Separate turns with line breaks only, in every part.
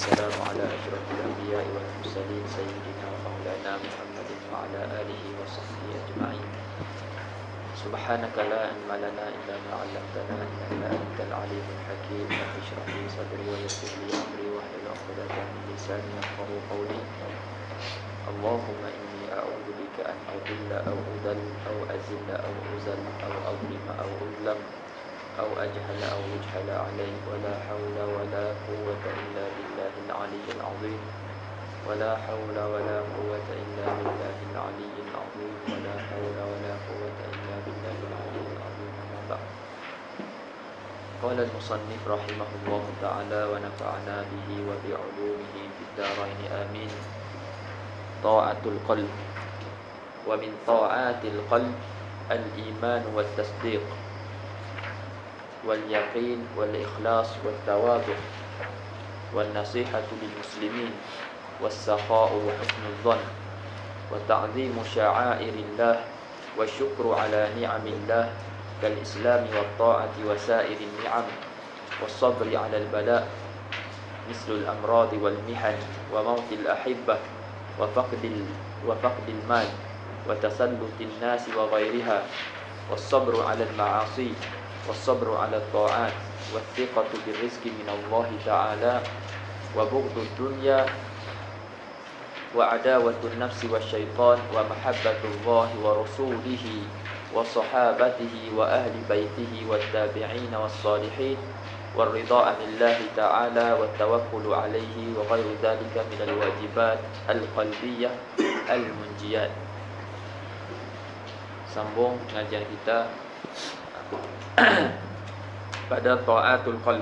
والسلام على أشرف الأنبياء والمرسلين سيدنا ومولانا محمد وعلى آله وصحبه أجمعين. سبحانك لا علم لنا إلا ما علمتنا إنك أنت العليم الحكيم. رب اشرح لي صدري ويسر لي أمري واحلل عقدة من لساني يفقهوا قولي. اللهم إني أعوذ بك أن أضل أو أضل أو أزل أو أزل أو أظلم أو أظلم أو أجهل أو يجهل علي ولا حول ولا قوة إلا بالله العلي العظيم. ولا حول ولا قوة إلا بالله العلي العظيم. ولا حول ولا قوة إلا بالله العلي العظيم. أما بعد. قال المصنف رحمه الله تعالى ونفعنا به وبعلومه في الدارين آمين. طاعة القلب. ومن طاعات القلب الإيمان والتصديق واليقين والإخلاص والتواضع والنصيحة للمسلمين والسخاء وحسن الظن وتعظيم شعائر الله والشكر على نعم الله كالإسلام والطاعة وسائر النعم والصبر على البلاء مثل الأمراض والمحن وموت الأحبة وفقد المال وتسلط الناس وغيرها والصبر على المعاصي والصبر على الطاعات والثقة بالرزق من الله تعالى وبغض الدنيا وعداوة النفس والشيطان ومحبة الله ورسوله وصحابته وأهل بيته والتابعين والصالحين والرضا عن الله تعالى والتوكل عليه وغير ذلك من الواجبات القلبية المنجيات. Sambung pengajian kita pada ta'atul qalb,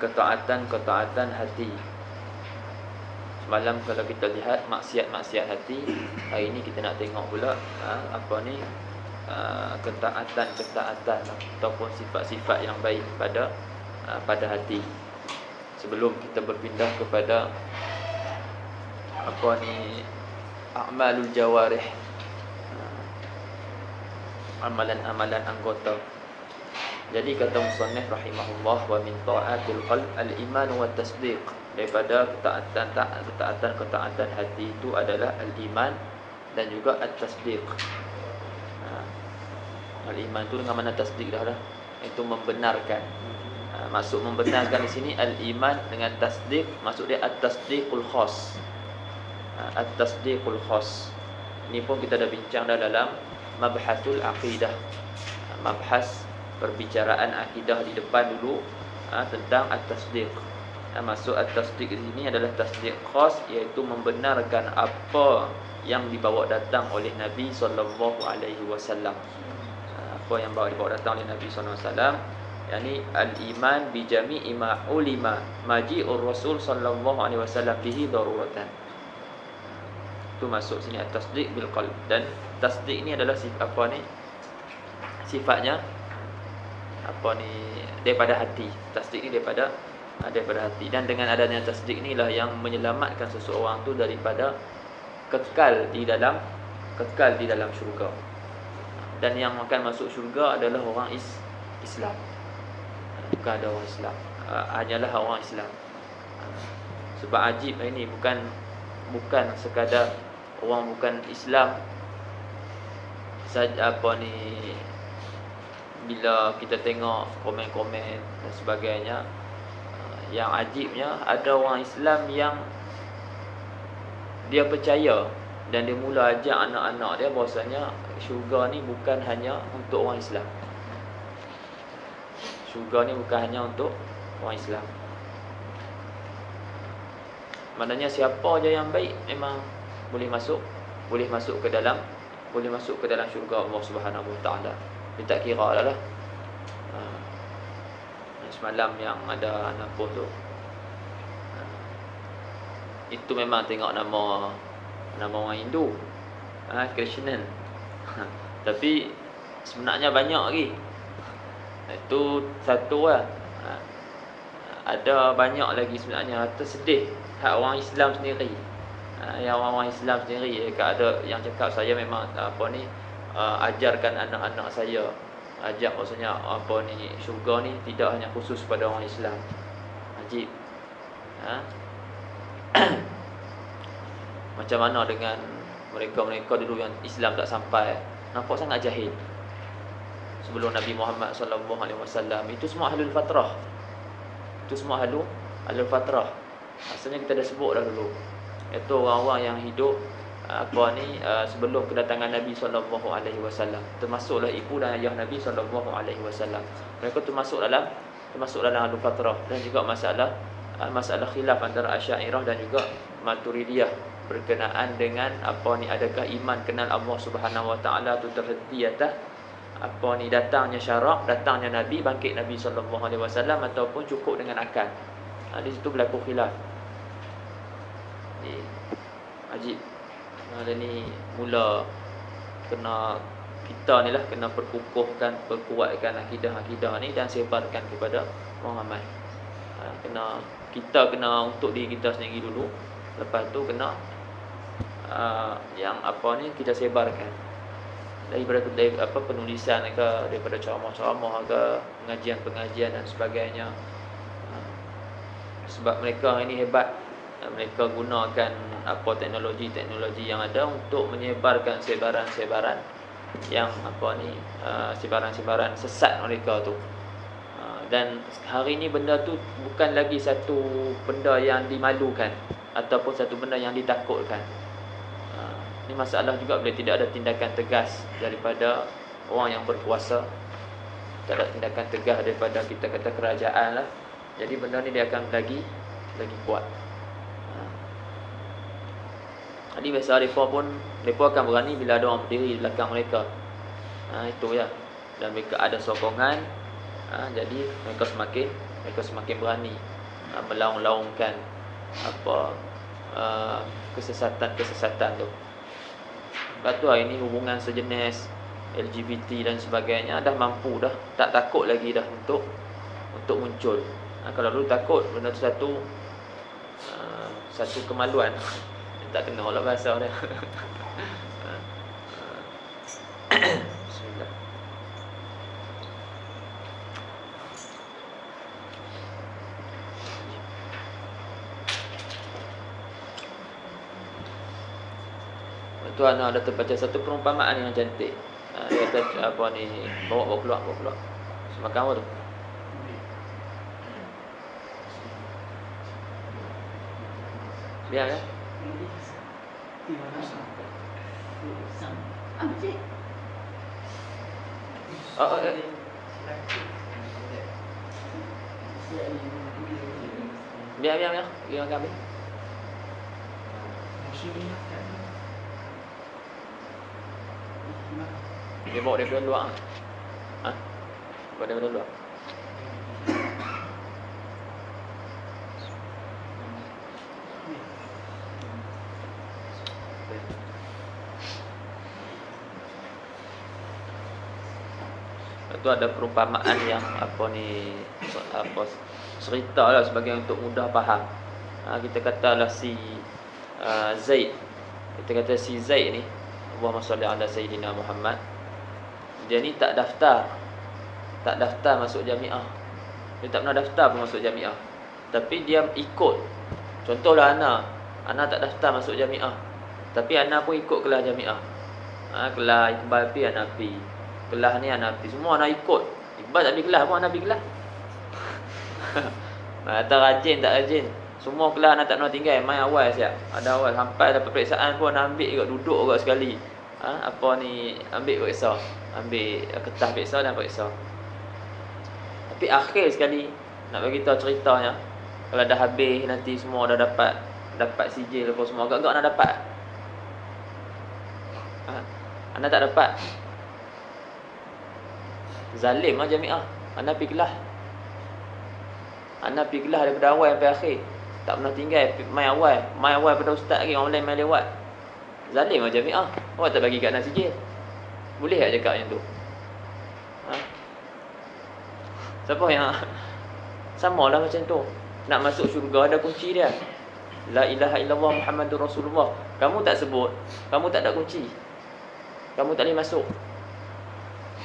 ketaatan hati. Semalam kalau kita lihat maksiat hati, hari ini kita nak tengok pula ketaatan ataupun sifat-sifat yang baik pada hati. Sebelum kita berpindah kepada a'malul jawarih, amalan-amalan anggota. Jadi kata musannif rahimahullah, wa min ta'atil qalb al-iman wa tasdiq. Daripada ketaatan hati itu adalah al-iman dan juga at-tasdiq. Al-iman itu dengan mana tasdiq dah. Itu membenarkan. Maksud membenarkan di sini al-iman dengan tasdiq, maksud dia at-tasdiqul khas. At-tasdiqul khas. Ini pun kita dah bincang dalam mabhasul aqidah. Mabhas perbicaraan akidah di depan dulu tentang at-tasdiq. Maksud at-tasdiq di sini adalah tasdiq khas, iaitu membenarkan apa yang dibawa datang oleh Nabi sallallahu alaihi wasallam. Apa yang dibawa datang oleh Nabi sallallahu alaihi wasallam, yakni al-iman bi jami'i ma ulima maji'ur rasul sallallahu alaihi wasallam bihi daruratan. Itu masuk sini at-tasdiq bil qalb. Dan tasdiq ni adalah sifatnya daripada hati. Tasdiq ni daripada hati. Dan dengan adanya tasdiq inilah yang menyelamatkan seseorang tu daripada kekal di dalam syurga. Dan yang akan masuk syurga adalah orang Islam. Bukan ada orang Islam, hanyalah orang Islam. Sebab ajib ini bukan sekadar orang bukan Islam saja. Bila kita tengok komen-komen dan sebagainya, yang ajibnya ada orang Islam yang dia percaya dan dia mula ajak anak-anak dia bahawasanya syurga ni bukan hanya untuk orang Islam. Syurga ni bukan hanya untuk orang Islam. Maknanya siapa je yang baik memang boleh masuk ke dalam syurga Allah Subhanahu Wa Taala. Dia tak kira lah. Semalam yang ada nampak tu, itu memang tengok nama orang Hindu, Krishnan. Tapi sebenarnya banyak lagi. Itu satu lah. Ada banyak lagi sebenarnya. Tersedih hak orang Islam sendiri. Yang orang Islam sendiri, ada yang cakap saya memang ajarkan anak-anak saya, ajak maksudnya syurga ni tidak hanya khusus pada orang Islam. Ajib. Macam mana dengan mereka-mereka dulu yang Islam tak sampai, nampak sangat jahil sebelum Nabi Muhammad SAW. Itu semua ahlul fatrah. Itu semua ahlul fatrah. Asalnya kita dah sebut dah dulu, iaitu orang-orang yang hidup sebelum kedatangan Nabi SAW. Termasuklah ibu dan ayah Nabi SAW. Mereka termasuk dalam ahlul fatrah. Dan juga masalah khilaf antara Asy'ariyah dan juga Maturidiyah berkenaan dengan adakah iman kenal Allah Subhanahu Wa Taala tu terhenti atas datangnya syarak, datangnya Nabi, bangkit Nabi SAW, ataupun cukup dengan akal. Di situ berlaku khilaf. Ajib. Dan ni mula kita ni lah kena perkuatkan akidah ni dan sebarkan kepada orang ramai. Kita kena untuk diri kita sendiri dulu. Lepas tu kena kita sebarkan daripada penulisan ke, daripada ceramah-ceramah ke, pengajian-pengajian dan sebagainya. Sebab mereka ini hebat. Mereka gunakan teknologi yang ada untuk menyebarkan sebaran-sebaran yang sebaran-sebaran sesat mereka tu. Dan hari ini benda tu bukan lagi satu benda yang dimalukan ataupun satu benda yang ditakutkan. Ini masalah juga bila tidak ada tindakan tegas daripada orang yang berkuasa. Tak ada tindakan tegas daripada kita kata kerajaan lah. Jadi benda ni dia akan lagi kuat. Jadi biasa mereka akan berani bila ada orang berdiri di belakang mereka. Itu ya. Dan mereka ada sokongan. Jadi mereka semakin berani melaung-laungkan kesesatan tu. Sebab tu hari ni hubungan sejenis LGBT dan sebagainya dah mampu dah, tak takut lagi dah untuk muncul. Kalau dulu takut, benda tu satu kemaluan. Tak kena lah bahasa dia. Bismillah. Tu anak ada terbaca satu perumpamaan yang cantik. Dia kata bawa keluar. Semakan apa tu? Biar ya. Biar. Dia makan habis. Dia bawa daripada luar. Bawa daripada luar. Itu ada perumpamaan yang cerita lah sebagai untuk mudah faham. Kita katalah si Zaid. Kita kata si Zaid ni, Allahumma salli ala Sayyidina Muhammad. Dia ni tak daftar masuk jamiah. Dia tak pernah daftar pun masuk jamiah. Tapi dia ikut. Contohlah Ana tak daftar masuk jamiah. Tapi Ana pun ikut kelas jamiah. Kelas Iqbal pi Ana pi. Kelas ni Ana pi. Semua Ana ikut. Iqbal tak pergi kelas pun Ana pergi kelas. Tak rajin tak rajin. Semua kelas Ana tak pernah tinggal. Main awal siap. Ada awal sampai dapat periksaan pun Ana ambil juga, duduk juga sekali. Ambil periksa. Ambil kertas periksa dan periksa. Tapi akhir sekali nak bagi tahu ceritanya, kalau dah habis nanti semua dah dapat sijil apa semua, agak-agak nak dapat. Anda tak dapat. Zalim lah jamiah. Anda pergi kelas. Anda pergi kelas daripada awal sampai akhir. Tak pernah tinggal main awal pada ustaz lagi, orang lain main lewat. Zalim lah jamiah. Awak tak bagi kat Anda sijil. Boleh tak cakap macam tu? Siapa yang samalah macam tu. Nak masuk syurga ada kunci dia. La ilaha illallah Muhammadur Rasulullah. Kamu tak sebut, kamu tak ada kunci. Kamu tak boleh masuk.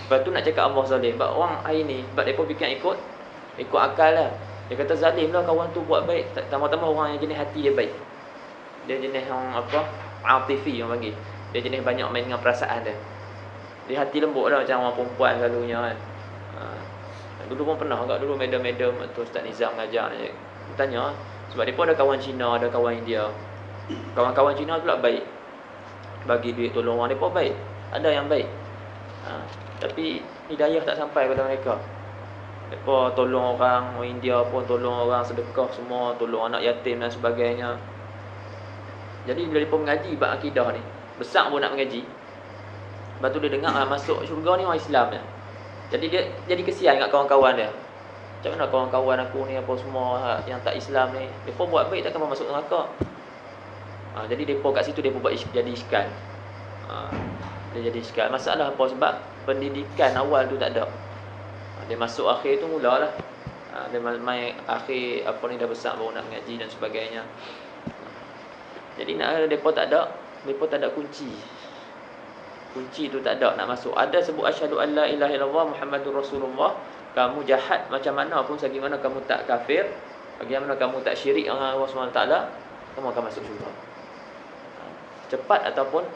Lepas tu nak cakap Allah zalim. Sebab orang hari ni, sebab mereka fikir ikut akal lah. Dia kata zalim lah kawan tu buat baik. Tama-tama orang yang jenis hati dia baik. Dia jenis orang apa? Atifi orang panggil. Dia jenis banyak main dengan perasaan dia. Dia hati lembut lah macam orang perempuan selalunya kan. Dulu pun pernah agak dulu medam-medam tu Ustaz Nizam mengajar ni. Tanya sebab dia pun ada kawan Cina, ada kawan India. Kawan-kawan Cina pula baik. Bagi duit tolong orang depa baik. Ada yang baik. Tapi hidayah tak sampai kepada mereka. Depa tolong orang India pun tolong orang sedekah semua, tolong anak yatim dan sebagainya. Jadi bila depa mengaji bab akidah ni, besar pun nak mengaji. Lepas tu dia dengar masuk syurga ni orang Islam ya. Jadi dia jadi kesian kat kawan-kawan dia. Macam mana kawan-kawan aku ni apa semua yang tak Islam ni, depa buat baik takkan masuk neraka. Jadi depa kat situ depa buat jadi iskal. Dia jadi iskal. Masalah apa? Sebab pendidikan awal tu tak ada. Dia masuk akhir tu mulalah. Dia main akhir apa ni dah besar baru nak mengaji dan sebagainya. Jadi nak depa tak ada kunci. Kunci tu tak ada nak masuk. Ada sebut asyhadu an la ilaha illallah Muhammadur Rasulullah. Kamu jahat macam mana pun, selagi mana kamu tak kafir, bagaimana kamu tak syirik dengan Allah SWT, kamu akan masuk syurga. Cepat ataupun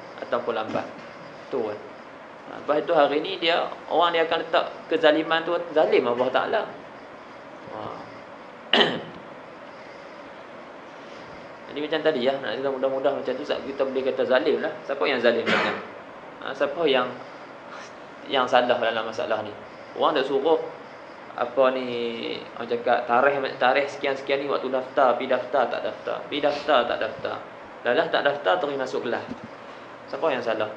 lambat. Tu kan. Lepas tu hari ni orang dia akan letak kezaliman tu zalim Allah Taala. Jadi macam tadi ya, nak kita mudah-mudah macam tu kita boleh kata zalim lah. Siapa yang zalim kan? Siapa yang salah dalam masalah ni? Orang dah suruh apa ni, orang cakap tarikh sekian-sekian ni waktu daftar, pi daftar tak daftar, pi daftar tak daftar. Dah tak daftar terus masuk kelas. Siapa yang salah?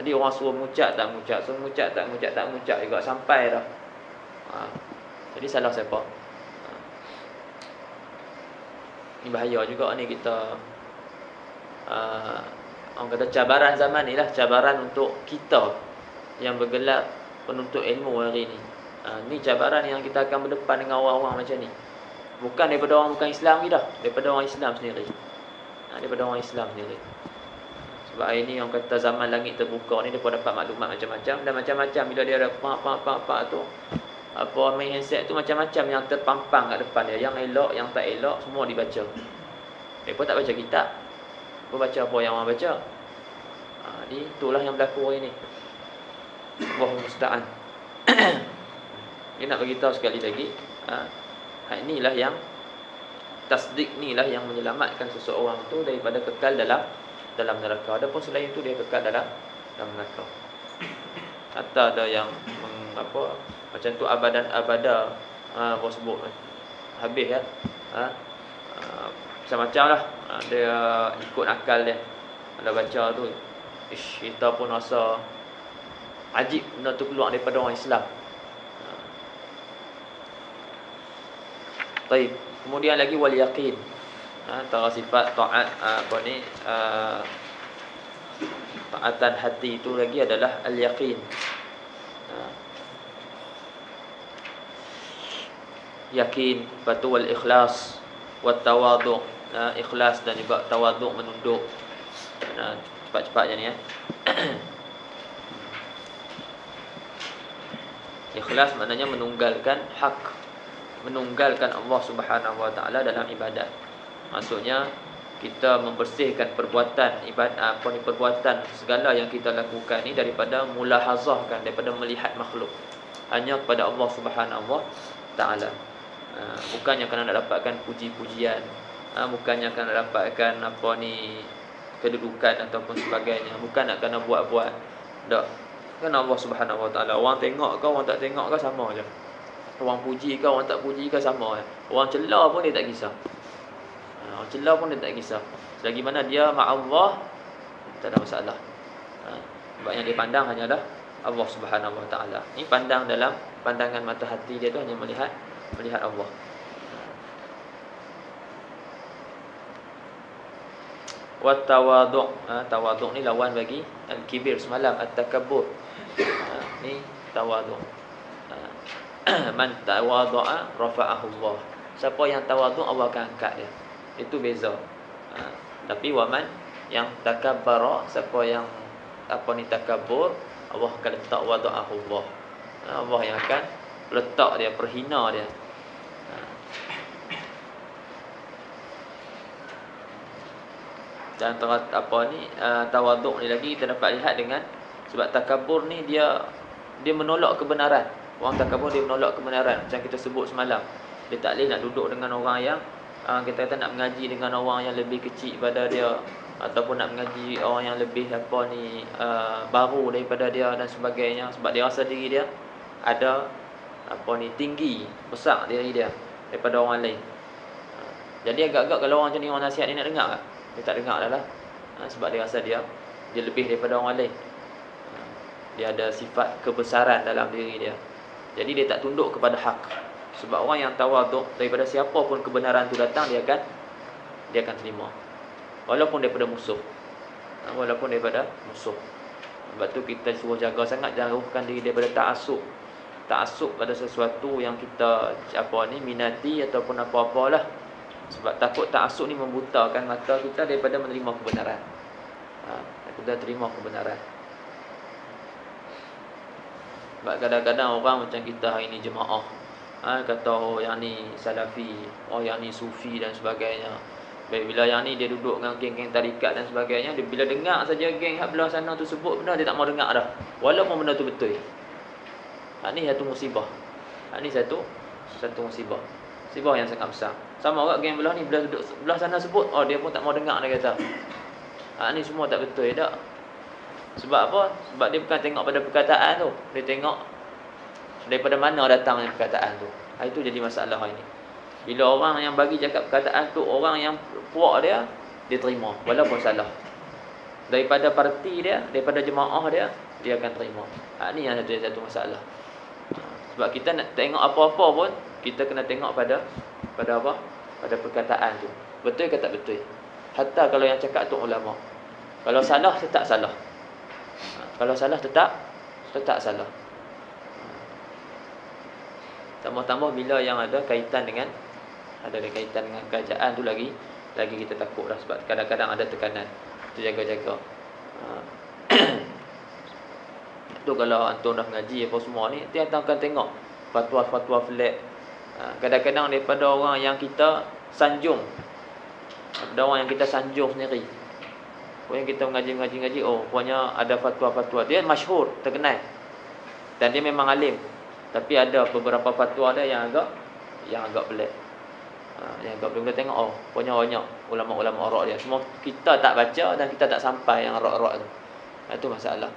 Dia orang suruh mengucap tak mengucap, suruh mengucap tak mengucap juga sampai dah. Jadi salah siapa? Ini bahaya juga ni kita orang kata cabaran zaman ni lah, cabaran untuk kita yang bergelar penuntut ilmu hari ni. Ni cabaran yang kita akan berdepan dengan orang-orang macam ni. Bukan daripada orang bukan Islam ni dah, daripada orang Islam sendiri. Daripada orang Islam sendiri. Sebab hari ni orang kata zaman langit terbuka ni, mereka dapat maklumat macam-macam. Dan macam-macam bila dia ada pak tu, apa main handset tu macam-macam yang terpampang kat depan dia. Yang elok, yang tak elok, semua dibaca. Mereka tak baca kitab, mereka baca apa yang orang baca. Itulah yang berlaku hari ni. Wallahu musta'an. Dia nak bagi tahu sekali lagi, inilah yang tasdik, inilah yang menyelamatkan seseorang tu daripada kekal dalam neraka. Adapun selain itu dia kekal dalam neraka. Hatta ada yang macam tu abadan abada, apa sebut habis ya. Macam-macam lah. Dia ikut akal dia. Ada baca tu, kita pun rasa ajib benda tu keluar daripada orang Islam. Baik. Kemudian lagi wal yaqin. Antara sifat taat taatan hati itu lagi adalah al yaqin. Yakin, batu wal ikhlas, wat tawadhu. Ikhlas dan juga tawadhu, menunduk. Cepat-cepatnya ni ya. Ikhlas maknanya menunggalkan hak, menunggalkan Allah Subhanahu Wa Taala dalam ibadat. Maksudnya kita membersihkan perbuatan ibadat, perbuatan segala yang kita lakukan ni daripada mulahazahkan, daripada melihat makhluk, hanya kepada Allah Subhanahu Wa Taala. Bukannya kerana nak dapatkan puji-pujian, bukannya kerana nak dapatkan kedudukan ataupun sebagainya, bukan nak kena buat-buat. Tak. Kerana Allah Subhanahu Wa Taala. Orang tengok ke orang tak tengok ke sama aja. Orang puji ke orang tak puji ke sama aja. Orang celah pun dia tak kisah. Orang celah pun dia tak kisah. Selagi mana dia ma'allah, tak ada masalah. Sebab yang dia pandang hanyalah Allah Subhanahu Wa Taala. Ini pandang dalam pandangan mata hati dia tu hanya melihat Allah. Wa tawadhu'. Tawadhu' ni lawan bagi al-kibir semalam, at-takabbur. Ni tawadhu'. Man tawadhu'a rafa'ahu Allah. Siapa yang tawadhu' Allah akan angkat dia. Itu beza. Tapi waman yang takabbara, siapa yang takabbur, Allah akan letak wada'ahu Allah. Allah yang akan letak dia, perhina dia. Dan tawaduk ni lagi kita dapat lihat dengan sebab takabur ni dia menolak kebenaran. Orang takabur dia menolak kebenaran. Macam kita sebut semalam, dia tak boleh nak duduk dengan orang yang kita kata nak mengaji dengan orang yang lebih kecil pada dia, ataupun nak mengaji orang yang lebih baru daripada dia dan sebagainya, sebab dia rasa diri dia ada tinggi, besar diri dia daripada orang lain. Jadi agak-agak kalau orang macam ni, orang nasihat dia nak dengar tak? Dia tak dengar dah lah. Sebab dia rasa dia lebih daripada orang lain. Dia ada sifat kebesaran dalam diri dia. Jadi dia tak tunduk kepada hak. Sebab orang yang tawaduk, daripada siapa pun kebenaran tu datang, dia akan terima. Walaupun daripada musuh. Sebab tu kita suruh jaga sangat, jauhkan diri daripada ta'assub pada sesuatu yang kita minati ataupun apa-apalah. Sebab takut ta'assub ni membutakan mata kita daripada menerima kebenaran. Kita terima kebenaran. Sebab kadang-kadang orang macam kita hari ni jemaah, kata yang ni salafi, yang ni sufi dan sebagainya. Baik, bila yang ni dia duduk dengan geng-geng tarikat dan sebagainya, dia bila dengar saja geng hak belah sana tu sebut benda, dia tak mau dengar dah, walaupun benda tu betul. Ni satu musibah. Ni satu musibah. Musibah yang sangat besar. Sama orang geng belah ni, bila duduk belah sana sebut, dia pun tak mau dengar, dia kata ni semua tak betul tak. Sebab apa? Sebab dia bukan tengok pada perkataan tu, dia tengok daripada mana datangnya perkataan tu. Itu jadi masalah ini. Bila orang yang bagi cakap perkataan tu, orang yang puak dia terima walaupun salah. Daripada parti dia, daripada jemaah dia akan terima. Ni yang satu masalah. Sebab kita nak tengok apa-apa pun, kita kena tengok pada apa? Pada perkataan tu. Betul ke tak betul? Hatta kalau yang cakap tu ulama. Kalau salah, tetap salah. Kalau salah, tetap salah. Tambah-tambah bila yang ada kaitan dengan kerajaan tu lagi kita takut dah. Sebab kadang-kadang ada tekanan. Itu jaga-jaga. Tu kalau antum dah mengaji apa semua ni, dia akan tengok fatwa-fatwa flat. Kadang-kadang daripada orang yang kita sanjung, daripada orang yang kita sanjung sendiri. Pokoknya kita mengaji, pokoknya ada fatwa-fatwa dia masyhur, terkenal, dan dia memang alim. Tapi ada beberapa fatwa dia yang agak pelik. Yang agak belum kita tengok, pokoknya banyak ulama-ulama arak dia. Semua kita tak baca dan kita tak sampai yang arak-arak tu. Itu masalah.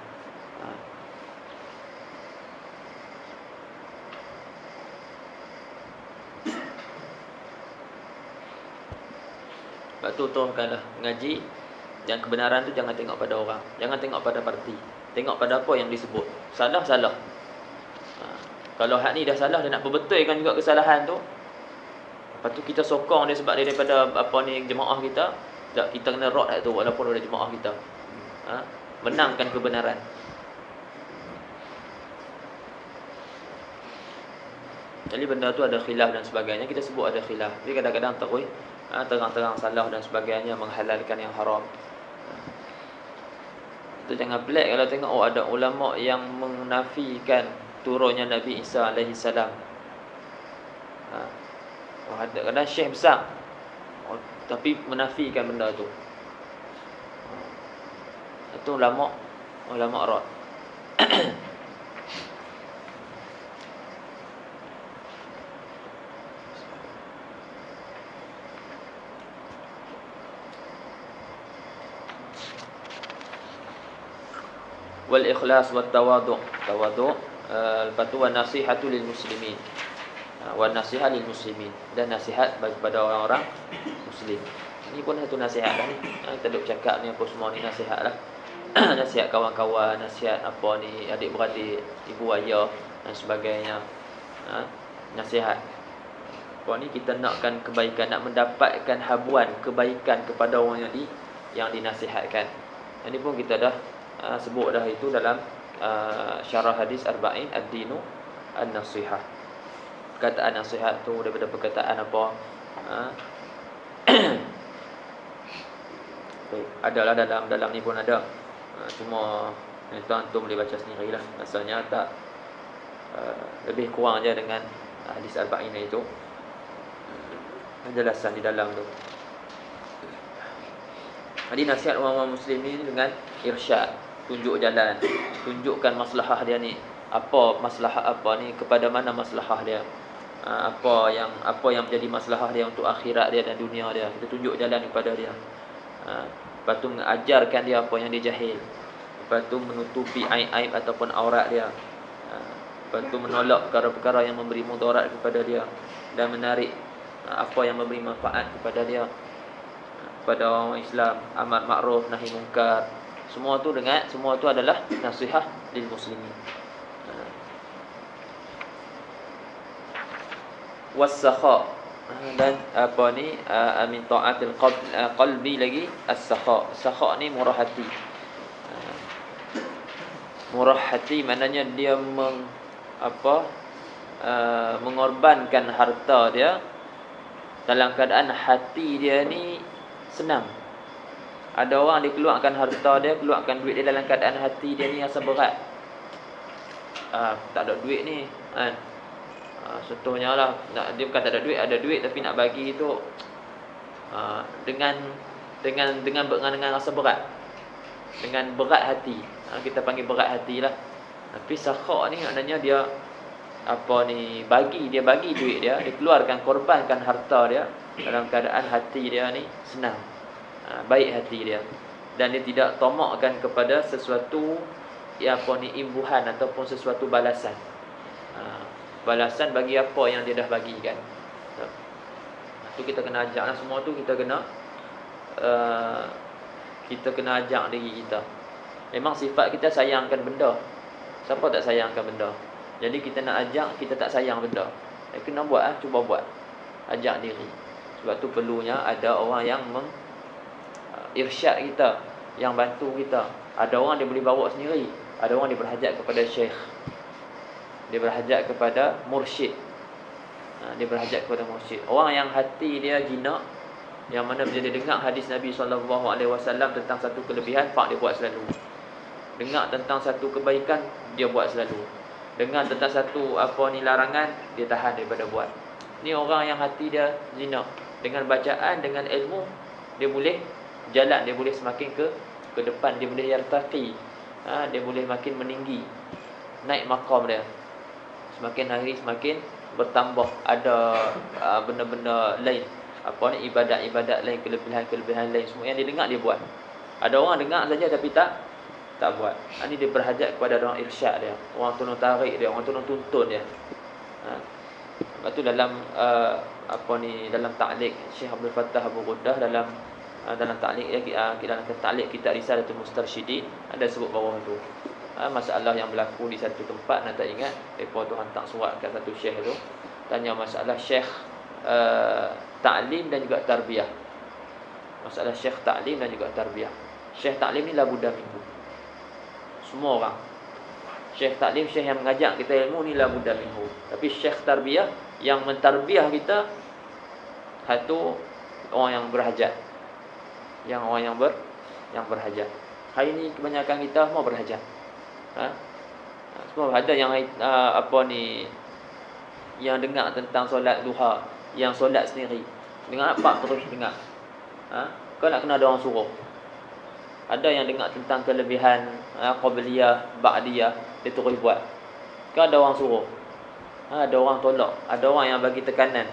Sebab tu tuankanlah mengaji, yang kebenaran tu jangan tengok pada orang, jangan tengok pada parti, tengok pada apa yang disebut. Salah. Kalau hak ni dah salah, dia nak perbetulkan juga kesalahan tu. Lepas tu kita sokong dia sebab dia daripada jemaah kita. Tak, kita kena rot hak tu walaupun daripada jemaah kita. Menangkan kebenaran. Jadi benda tu ada khilaf dan sebagainya, kita sebut ada khilaf. Tapi kadang-kadang terang-terang salah dan sebagainya, menghalalkan yang haram. Itu jangan pelik kalau tengok ada ulama yang menafikan turunnya Nabi Isa alaihi salam. Ada kadang syekh besar tapi menafikan benda tu. Itu ulama rad. Wal ikhlas wat tawaduk. Lepas tu nasihatu lil muslimin. Wan nasihat lil muslimin, dan nasihat kepada orang-orang muslim. Ini pun satu nasihat dah ni. Kita duk cakap ni apa semua ni nasihat lah. Nasihat kawan-kawan, nasihat apa ni adik-beradik, ibu ayah dan sebagainya. Nasihat. Apa ni kita nakkan kebaikan, nak mendapatkan habuan kebaikan kepada orang yang dinasihatkan. Ini pun kita dah sebut dah itu dalam syarah hadis arba'in ad-dinu an-nasihah. Perkataan nasihat tu daripada perkataan apa? Adalah dalam ni pun ada. Cuma tuan-tuan boleh baca sendirilah. Asalnya tak lebih kurang je dengan hadis arba'in itu. Penjelasan di dalam tu. Jadi nasihat orang-orang muslim ni dengan irsyad, tunjuk jalan, tunjukkan maslahah dia ni. Apa maslahah apa ni, kepada mana maslahah dia. Apa yang menjadi maslahah dia untuk akhirat dia dan dunia dia. Kita tunjuk jalan kepada dia. Lepas tu mengajarkan dia apa yang dia jahil. Lepas tu menutupi aib-aib ataupun aurat dia. Lepas tu menolak perkara-perkara yang memberi mudarat kepada dia, dan menarik apa yang memberi manfaat kepada dia. Kepada orang Islam, amar ma'ruf nahi munkar. Semua tu adalah nasihat lil muslimin. Was-sakha, dan apa ni, min ta'atil qalbi lagi as-sakha. Sakha ni murah hati. Murah hati maknanya dia mengorbankan harta dia dalam keadaan hati dia ni senang. Ada orang dia keluarkan harta dia, keluarkan duit dia dalam keadaan hati dia ni rasa berat. Tak ada duit ni kan. Contohnya lah, dia bukan tak ada duit tapi nak bagi tu dengan rasa berat. Dengan berat hati. Kita panggil berat hati lah. Tapi sakha ni maknanya dia bagi duit dia, dia keluarkan, korbankan harta dia dalam keadaan hati dia ni senang. Baik hati dia, dan dia tidak tamakkan kepada sesuatu imbuhan ataupun sesuatu balasan. Balasan bagi apa yang dia dah bagikan. Tu kita kena ajaklah, semua tu kita kena ajak diri kita. Memang sifat kita sayangkan benda. Siapa tak sayangkan benda? Jadi kita nak ajak, kita tak sayang benda. Kena buat, cuba buat. Ajak diri. Sebab tu perlunya ada orang yang irsyad kita, yang bantu kita. Ada orang dia boleh bawa sendiri, ada orang dia berhajat kepada syekh, dia berhajat kepada mursyid. Dia berhajat kepada mursyid. Orang yang hati dia jinak, yang mana bila dia dengar hadis Nabi SAW tentang satu kelebihan, dia buat selalu. Dengar tentang satu kebaikan, dia buat selalu. Dengar tentang satu larangan, dia tahan daripada buat. Ni orang yang hati dia jinak. Dengan bacaan, dengan ilmu, dia boleh jalan, dia boleh semakin ke depan, dia boleh yartaqi. Dia boleh makin meninggi, naik maqam dia. Semakin hari semakin bertambah, ada benda-benda lain, ibadat-ibadat lain, kelebihan-kelebihan lain, semua yang dia dengar dia buat. Ada orang dengar saja tapi tak buat. Ini dia berhajat kepada orang irsyad dia, orang tolong tarik dia, orang tolong tuntun dia. Lepas tu dalam dalam ta'liq Syekh Abdul Fattah Abu Ghuddah, dalam ta'liq kitab Risalatul Mustarsyidin, ada sebut bawah tu masalah yang berlaku di satu tempat. Nak tak ingat, mereka tu hantar surat kat satu syekh tu, tanya masalah syekh ta'lim dan juga tarbiyah. Masalah syekh ta'lim dan juga tarbiyah. Syekh ta'lim ni la budda minhu. Semua orang syekh ta'lim, syekh yang mengajak kita ilmu ni la budda minhu. Tapi syekh tarbiyah, yang mentarbiyah kita, satu orang yang berhajat, orang yang berhajat. Hari ni kebanyakan kita semua berhajat. Semua ada yang yang dengar tentang solat duha, yang solat sendiri, dengar apa terus dengar. Kau nak kena ada orang suruh. Ada yang dengar tentang kelebihan qabliyah, ba'diyah, dia terus buat. Kau ada orang suruh. Ada orang tolak, ada orang yang bagi tekanan.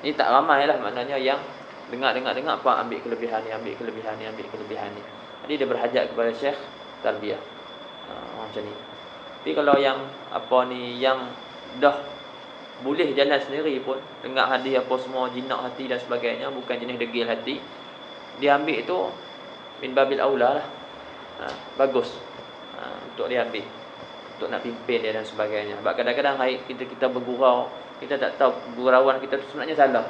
Ini tak ramai lah maknanya yang dengar apa, ambil kelebihan ni. Jadi dia berhajat kepada syekh tarbiyah. Macam ni. Tapi kalau yang yang dah boleh jalan sendiri pun, dengar hadis apa semua, jinak hati dan sebagainya, bukan jenis degil hati, dia ambil tu min babil aula lah. Bagus untuk dia ambil, untuk nak pimpin dia dan sebagainya. Sebab kadang-kadang kita bergurau, kita tak tahu gurauan kita tu sebenarnya salah.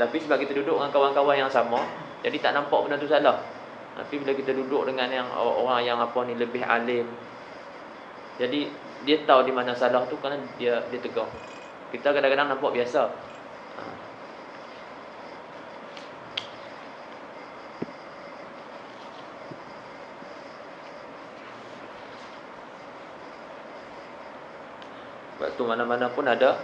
Tapi sebab kita duduk dengan kawan-kawan yang sama, jadi tak nampak benda tu salah. Tapi bila kita duduk dengan yang orang yang lebih alim, jadi dia tahu di mana salah tu, kerana dia tegur. Kita kadang-kadang nampak biasa. Sebab tu mana-mana pun ada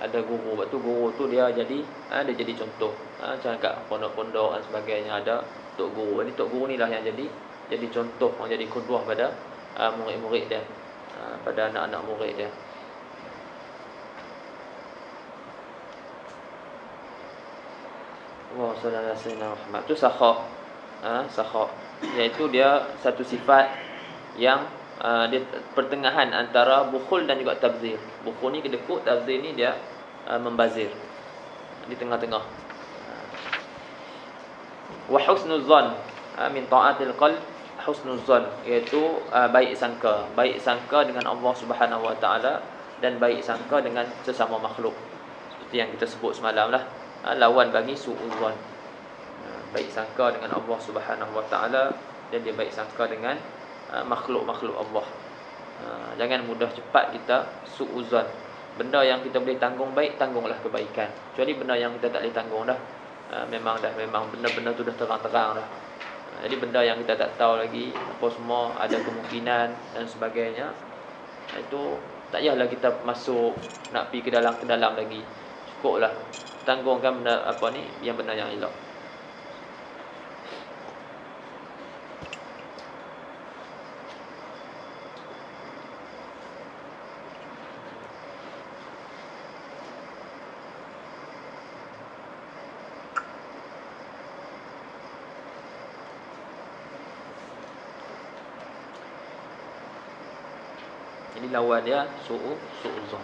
ada guru. Waktu guru tu dia jadi dia jadi contoh. Macam kat pondok-pondok dan sebagainya ada tok guru. Jadi tok guru ni lah yang jadi contoh, yang jadi qudwah pada murid-murid dia, pada anak-anak murid dia. Wa sallallahu alaihi wasallam. Tu sakha. Sakha iaitu dia satu sifat yang dia pertengahan antara bukhul dan juga tabzir. Bukhul ni kedekut, tabzir ni dia membazir. Di tengah-tengah. Wa husnul zan min ta'atil qalb, husnul zan iaitu baik sangka dengan Allah Subhanahu wa taala dan baik sangka dengan sesama makhluk. Seperti yang kita sebut semalam lah. Lawan bagi su'udzon. Baik sangka dengan Allah Subhanahu wa taala dan dia baik sangka dengan makhluk-makhluk Allah. Jangan mudah cepat kita su'udzon. Benda yang kita boleh tanggung baik, tanggunglah kebaikan. Kecuali benda yang kita tak boleh tanggung dah. Memang benda-benda tu dah terang-terang dah. Jadi benda yang kita tak tahu lagi apa semua ada kemungkinan dan sebagainya, itu tak payahlah kita masuk nak pergi ke dalam lagi. Cukuplah tanggungkan benda yang benar yang elok. Jadi lawan dia su'uzon.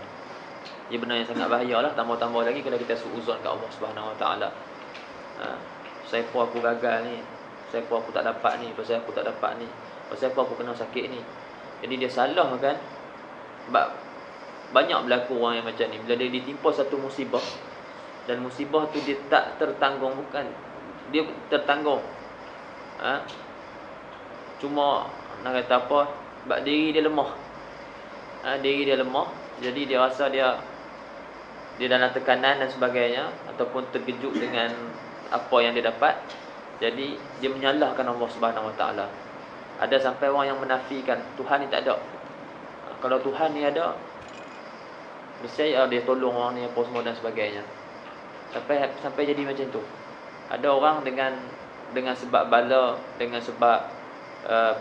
Ia benda yang sangat bahayalah, tambah-tambah lagi kalau kita su'uzon kat Allah Subhanahu wa taala. Pasal apa aku gagal ni? Pasal apa aku tak dapat ni? Pasal aku tak dapat ni? Pasal apa aku kena sakit ni? Jadi dia salah kan? Sebab banyak berlaku orang yang macam ni. Bila dia ditimpa satu musibah dan musibah tu dia tak tertanggung, bukan dia tertanggung. Cuma nak kata apa? Sebab diri dia lemah. Diri dia lemah. Jadi dia rasa dia dalam tekanan dan sebagainya, ataupun terkejut dengan apa yang dia dapat. Jadi dia menyalahkan Allah Subhanahu wa taala. Ada sampai orang yang menafikan Tuhan ni tak ada. Kalau Tuhan ni ada, mesti dia tolong orang ni apa semua dan sebagainya. Sampai jadi macam tu. Ada orang dengan sebab bala, dengan sebab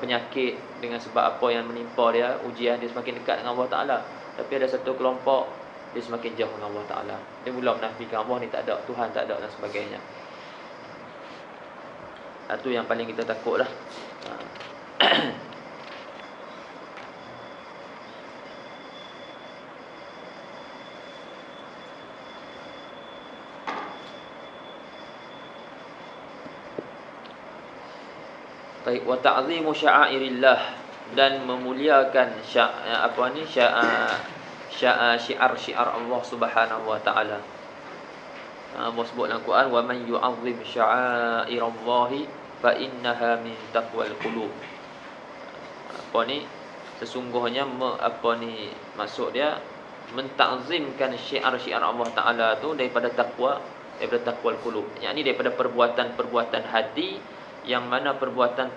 penyakit, dengan sebab apa yang menimpa dia, ujian, dia semakin dekat dengan Allah Taala. Tapi ada satu kelompok dia semakin jauh dengan Allah Taala. Dia mula menafikan Allah ni tak ada, Tuhan tak ada dan sebagainya. Itu yang paling kita takutlah. Baik, wa ta'zimu sya'airillah, dan memuliakan syiar-syiar Allah Subhanahu wa taala. Allah sebut dalam Quran, wa man yu'azzim sya'airallahi fa innaha min taqwal qulub. Sesungguhnya maksud dia mentakzimkan syiar-syiar Allah taala tu daripada taqwal qulub. Yakni daripada perbuatan-perbuatan hati, yang mana perbuatan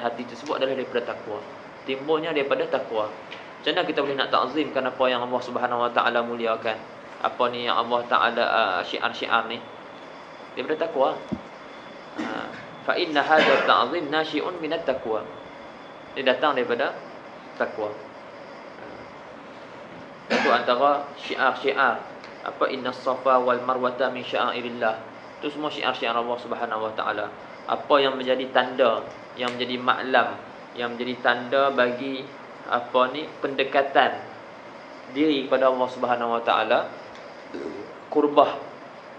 hati tersebut adalah daripada takwa. Timbulnya daripada takwa. Macam mana kita boleh nak takzimkan apa yang Allah Subhanahu wa taala muliakan? Apa ni yang Allah taala syiar-syiar ni? Daripada takwa. Fa inna hadha ta'zim nashi'un min at-taqwa. Dia datang daripada takwa. Itu antara syiar-syiar. Inna as-safa wal marwata min sya'airillah. Itu semua syiar-syiar Allah Subhanahu wa taala. Apa yang menjadi tanda, yang menjadi maklam, yang menjadi tanda bagi pendekatan diri kepada Allah Subhanahu wa taala, qurbah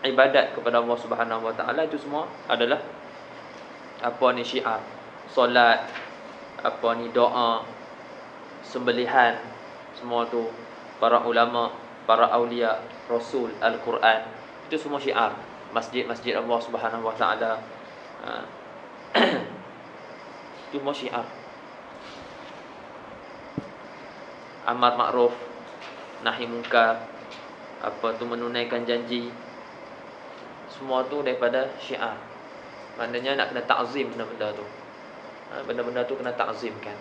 ibadat kepada Allah Subhanahu wa taala, itu semua adalah syiar. Solat, doa, sembelihan, semua tu para ulama, para aulia, rasul, al-Quran, itu semua syiar. Masjid-masjid Allah Subhanahu wa taala, itu semua syiar. Amar makruf, nahi mungkar, menunaikan janji, semua tu daripada syiar. Maknanya nak kena ta'zim benda-benda tu. Benda-benda tu kena ta'zimkan.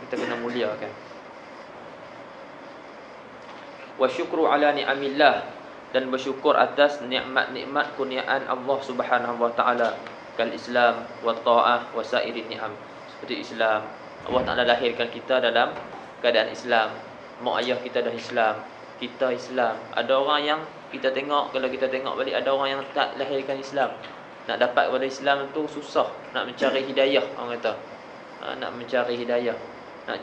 Kita kena muliakan. Wa syukru ala ni'amillah, dan bersyukur atas nikmat-nikmat kurniaan Allah Subhanahu wa taala, kal Islam wa ta'ah wa sairi ni'am. Seperti Islam, Allah Taala lahirkan kita dalam keadaan Islam. Mak ayah kita dah Islam, kita Islam. Ada orang yang kita tengok, kalau kita tengok balik, ada orang yang tak lahirkan Islam. Nak dapat pada Islam tu susah, nak mencari hidayah, orang kata. Nak mencari hidayah, nak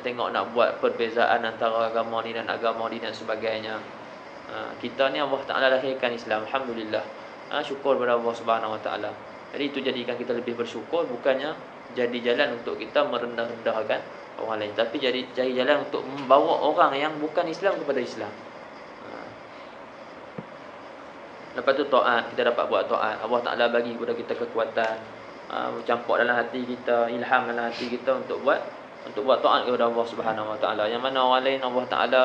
tengok, nak buat perbezaan antara agama ni dan agama ni dan sebagainya. Kita ni Allah Taala lahirkan Islam, alhamdulillah. Syukur kepada Allah Subhanahu wa taala. Jadi itu jadikan kita lebih bersyukur, bukannya jadi jalan untuk kita merendah-rendahkan orang lain, tapi cari jalan untuk membawa orang yang bukan Islam kepada Islam. Lepas tu taat, kita dapat buat taat. Allah Taala bagi kepada kita kekuatan, campur dalam hati kita, ilham dalam hati kita untuk buat taat kepada Allah Subhanahu wa taala. Yang mana orang lain Allah Taala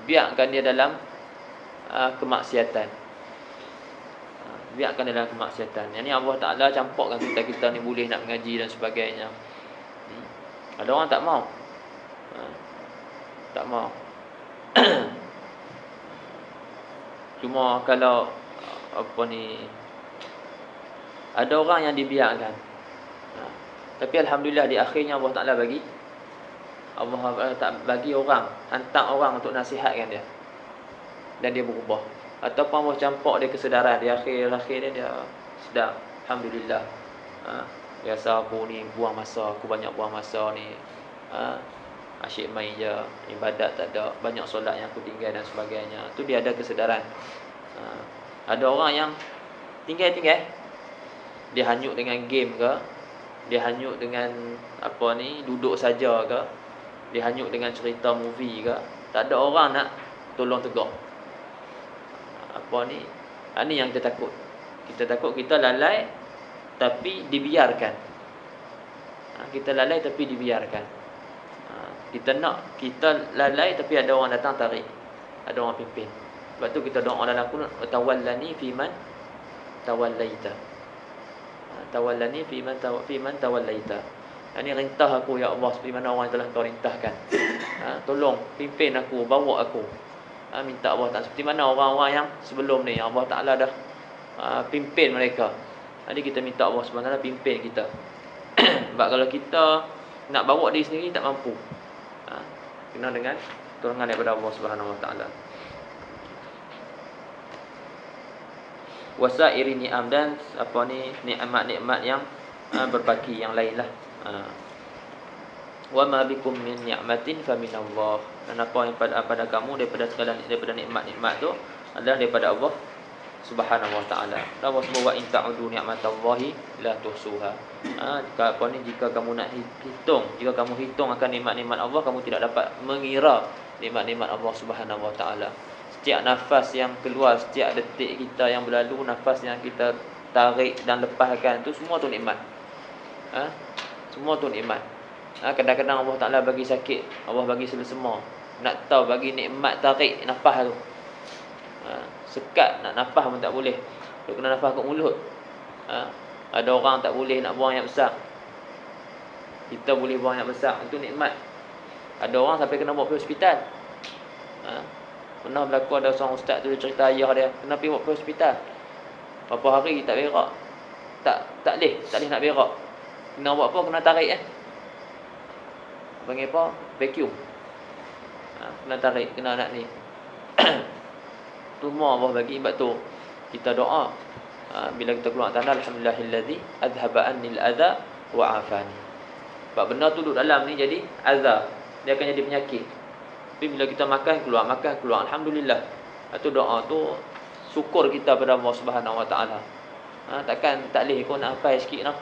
biarkan dia dalam kemaksiatan. Biarkan dia dalam kemaksiatan. Yang ni Allah Taala campurkan kita ni boleh nak mengaji dan sebagainya. Ada orang tak mau. Tak mau. Cuma kalau ada orang yang dibiarkan. Tapi alhamdulillah di akhirnya Allah Taala bagi orang, hantar orang untuk nasihatkan dia, dan dia berubah. Ataupun Allah campur dia kesedaran di akhir dia sedar, alhamdulillah. Biasa aku ni banyak buang masa ni, asyik main je, ibadat tak ada, banyak solat yang aku tinggal dan sebagainya. Tu dia ada kesedaran. Ada orang yang tinggal, dia hanyut dengan game ke, dia hanyut dengan duduk saja ke, dia hanyut dengan cerita movie ke, tak ada orang nak tolong tegur. Ini yang kita takut. Kita takut kita lalai tapi dibiarkan. Kita lalai tapi dibiarkan. Kita nak kita lalai tapi ada orang datang tarik, ada orang pimpin. Sebab tu kita doa dalam qunut, tawallani fiman tawallaita. Tawallani fiman tawallaita. Ini rintah aku ya Allah seperti mana orang yang telah kau rintahkan. Tolong pimpin aku, bawa aku. Minta Allah Ta'ala seperti mana orang-orang yang sebelum ni Allah Ta'ala dah pimpin mereka. Jadi kita minta Allah Subhanahu Wa Ta'ala pimpin kita. Sebab kalau kita nak bawa diri sendiri tak mampu. Kena dengan pertolongan daripada Allah Subhanahu Wa Ta'ala. Wasairi ni'am, dan nikmat-nikmat yang berbaki yang lainlah. Wa ma bikum min ni'matin fa min Allah. Dan apa yang pada kamu daripada nikmat-nikmat tu adalah daripada Allah Subhanahu wa taala. Allah sebut wa in ta'udu ni'matallahi la tuhsuha. Jika kamu nak hitung, jika kamu hitung akan nikmat-nikmat Allah, kamu tidak dapat mengira nikmat-nikmat Allah Subhanahu wa taala. Setiap nafas yang keluar, setiap detik kita yang berlalu, nafas yang kita tarik dan lepaskan tu semua tu nikmat. Semua tu nikmat. Kadang-kadang Allah Ta'ala bagi sakit, Allah bagi semua. Nak tahu bagi nikmat tarik nafas tu. Sekat nak nafas pun tak boleh. Dia kena nafas kat mulut. Ada orang tak boleh nak buang yang besar, kita boleh buang yang besar. Itu nikmat. Ada orang sampai kena bawa pergi hospital. Pernah berlaku, ada seorang ustaz tu dia cerita ayah dia kena pergi bawa pergi hospital. Berapa hari tak berak. Tak boleh nak berak. Kena buat apa? Kena tarik panggil apa? Vacuum. Kena tarik, kena nak ni. Tu semua Allah bagi. Sebab tu kita doa bila kita keluar tanah, alhamdulillahillazi adhaba annil adha wa afani. Sebab benda tu duduk dalam ni jadi azab, dia akan jadi penyakit. Tapi bila kita makan keluar, alhamdulillah. Itu doa tu syukur kita pada Allah Subhanahu wa taala. Takkan tak boleh kau nak hafal sikit noh.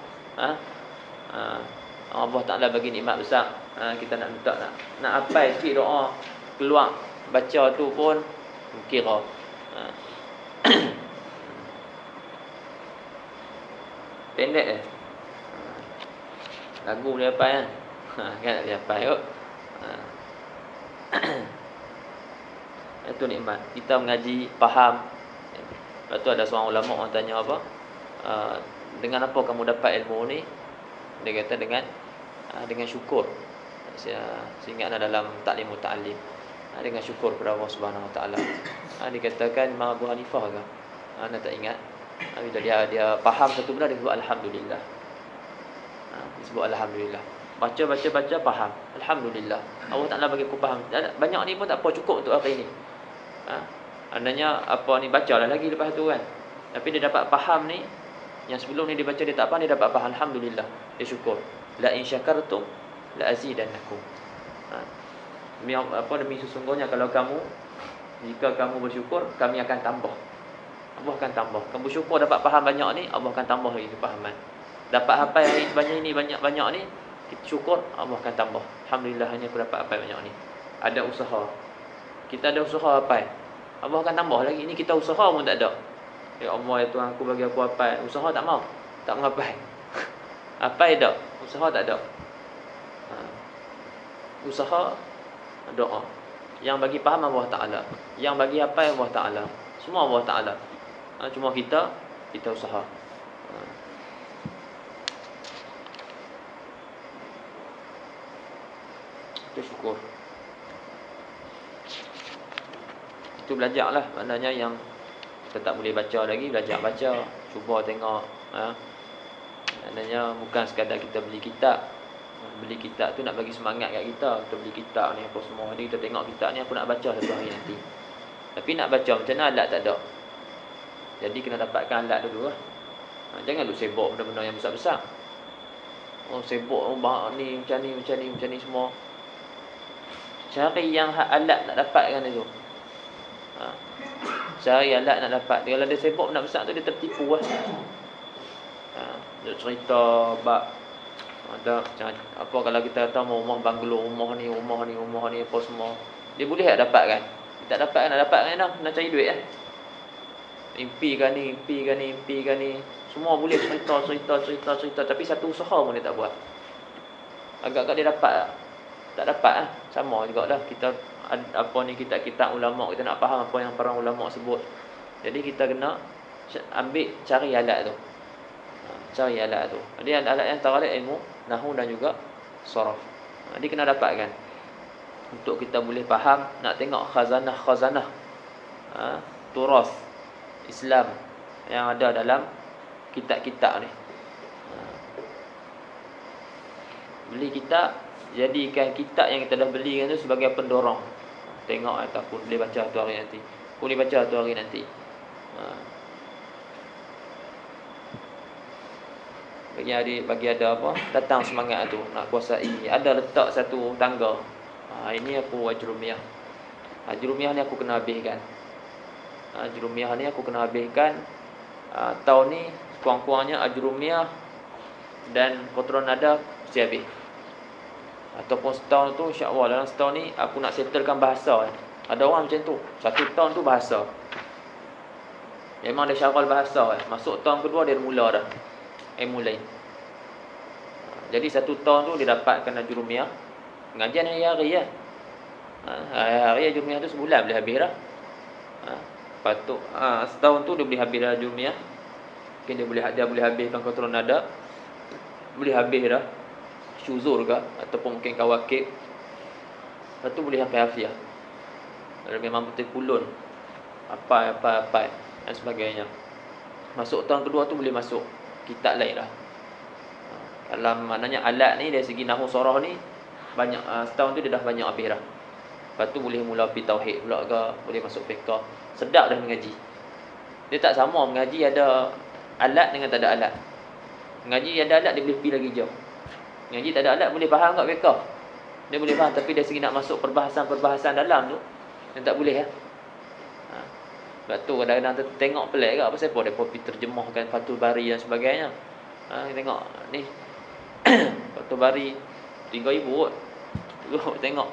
Allah Ta'ala bagi nikmat besar. Kita nak minta nak hafal sikit doa, keluar baca tu pun kira. Pendek lagu dia hafal kan dia hafal kot. Itu nikmat. Kita mengaji faham. Lepas tu ada seorang ulama orang tanya apa? Dengan apa kamu dapat ilmu ni? Dia kata dengan syukur. Sehingga dalam taklim muta'allim. dengan syukur kepada Allah Subhanahu Wa Taala. Dikatakan Imam Abu Hanifah ke, anda tak ingat, bila dia faham satu benda, dia sebut alhamdulillah. Dia sebut alhamdulillah. Baca faham, alhamdulillah. Allah Taala bagi aku faham. Banyak ni pun tak apa, cukup untuk hari ni. Andainya apa ni, bacalah lagi lepas tu kan. Tapi dia dapat faham ni, yang sebelum ni dia baca dia tak faham, dia dapat faham, alhamdulillah. Dia syukur. La in syakartum la azidannakum. Demi sesungguhnya kalau jika kamu bersyukur, kami akan tambah. Allah akan tambah. Kamu bersyukur dapat faham banyak ni, Allah akan tambah lagi kefahaman. Dapat hafal hari sebanyak ni, banyak ni, kita syukur, Allah akan tambah. Alhamdulillah, ni aku dapat hafal banyak ni. Ada usaha. Kita ada usaha hafal, Allah akan tambah lagi. Ni kita usaha pun tak ada. Ya Allah, ya Tuhan, aku bagi aku hafal. Usaha tak mau, tak menghafal. Hafal tak, usaha tak ada. Usaha, doa. Yang bagi faham Allah Ta'ala, yang bagi hafal Allah Ta'ala, semua Allah Ta'ala. Cuma kita usaha. Itu syukur. Itu belajarlah. Maknanya yang kita tak boleh baca lagi, belajar baca. Cuba tengok. Maknanya bukan sekadar kita beli kitab. Beli kitab tu nak bagi semangat kat kita. Kita beli kitab ni apa semua. Jadi kita tengok kitab ni, aku nak baca satu hari nanti. Tapi nak baca macam mana, alat tak ada. Jadi kena dapatkan alat dulu lah. Jangan duk sibuk benda-benda yang besar-besar. Sibuk ni macam ni semua. Cari yang alat nak dapatkan itu. Cari alat nak dapat. Kalau dia sibuk benda besar tu, dia tertipu lah. Dia cerita bab ada apa, kalau kita tahu rumah banglo, rumah ni apa semua, dia boleh tak dapat kan? Tak dapat kan, nak dapat kan, nak cari duit kan. Impikan ni, semua boleh cerita, tapi satu usaha pun dia tak buat. Agak-agak dia dapat tak dapat lah. Sama juga dah kita kitab ulama, kita nak faham apa yang para ulama sebut. Jadi kita kena cari alat tu. Cari alat tu. Jadi alat yang antara ilmu nahwu dan juga saraf. Jadi kena dapatkan untuk kita boleh faham. Nak tengok khazanah turas Islam yang ada dalam kitab-kitab ni. Beli kitab, jadikan kitab yang kita dah beli kan tu sebagai pendorong. Tengok ataupun boleh baca satu hari nanti. Boleh baca satu hari nanti. Bagi ada apa, datang semangat tu nak kuasai. Ada letak satu tangga. Ini aku Ajrumiyah. Ajrumiyah ni aku kena habiskan. Tahun ni kurang-kurangnya Ajrumiyah dan Qutran Nada mesti habis. Ataupun setahun tu, insya-Allah dalam setahun ni aku nak settlekan bahasa. Ada orang macam tu, satu tahun tu bahasa. Memang dia syarah bahasa. Masuk tahun kedua dia mula dah ilmu lain. Jadi satu tahun tu dia dapatkan Ajrumiyah. Pengajian hari-hari lah. Hari-hari Ajrumiyah tu sebulan boleh habis dah. Patut setahun tu dia boleh habis dah Ajrumiyah. Mungkin dia boleh habiskan Qutran Nada. Boleh habis dah Syuzur ke, ataupun mungkin Kawakib. Lepas tu boleh hafal-hafal. Kalau memang betul kulun, apa dan sebagainya. Masuk tahun kedua tu boleh masuk kitab lain dah. Dalam maknanya alat ni dari segi nahwu sarah ni banyak, setahun tu dia dah banyak habis dah. Lepas tu boleh mula pergi tauhid pula ke, boleh masuk fiqh. Sedap dah mengaji. Dia tak sama mengaji ada alat dengan tak ada alat. Mengaji ada alat dia boleh pergi lagi jauh. Mengaji tak ada alat boleh faham kat fiqh. Dia boleh faham, tapi dari segi nak masuk perbahasan dalam tu dia tak boleh lah. Sebab tu kadang-kadang tengok pelik ke apa siapa dia pergi terjemahkan Fathul Bari dan sebagainya. Tengok ni Fathul Bari 3,000 kot. Tengok.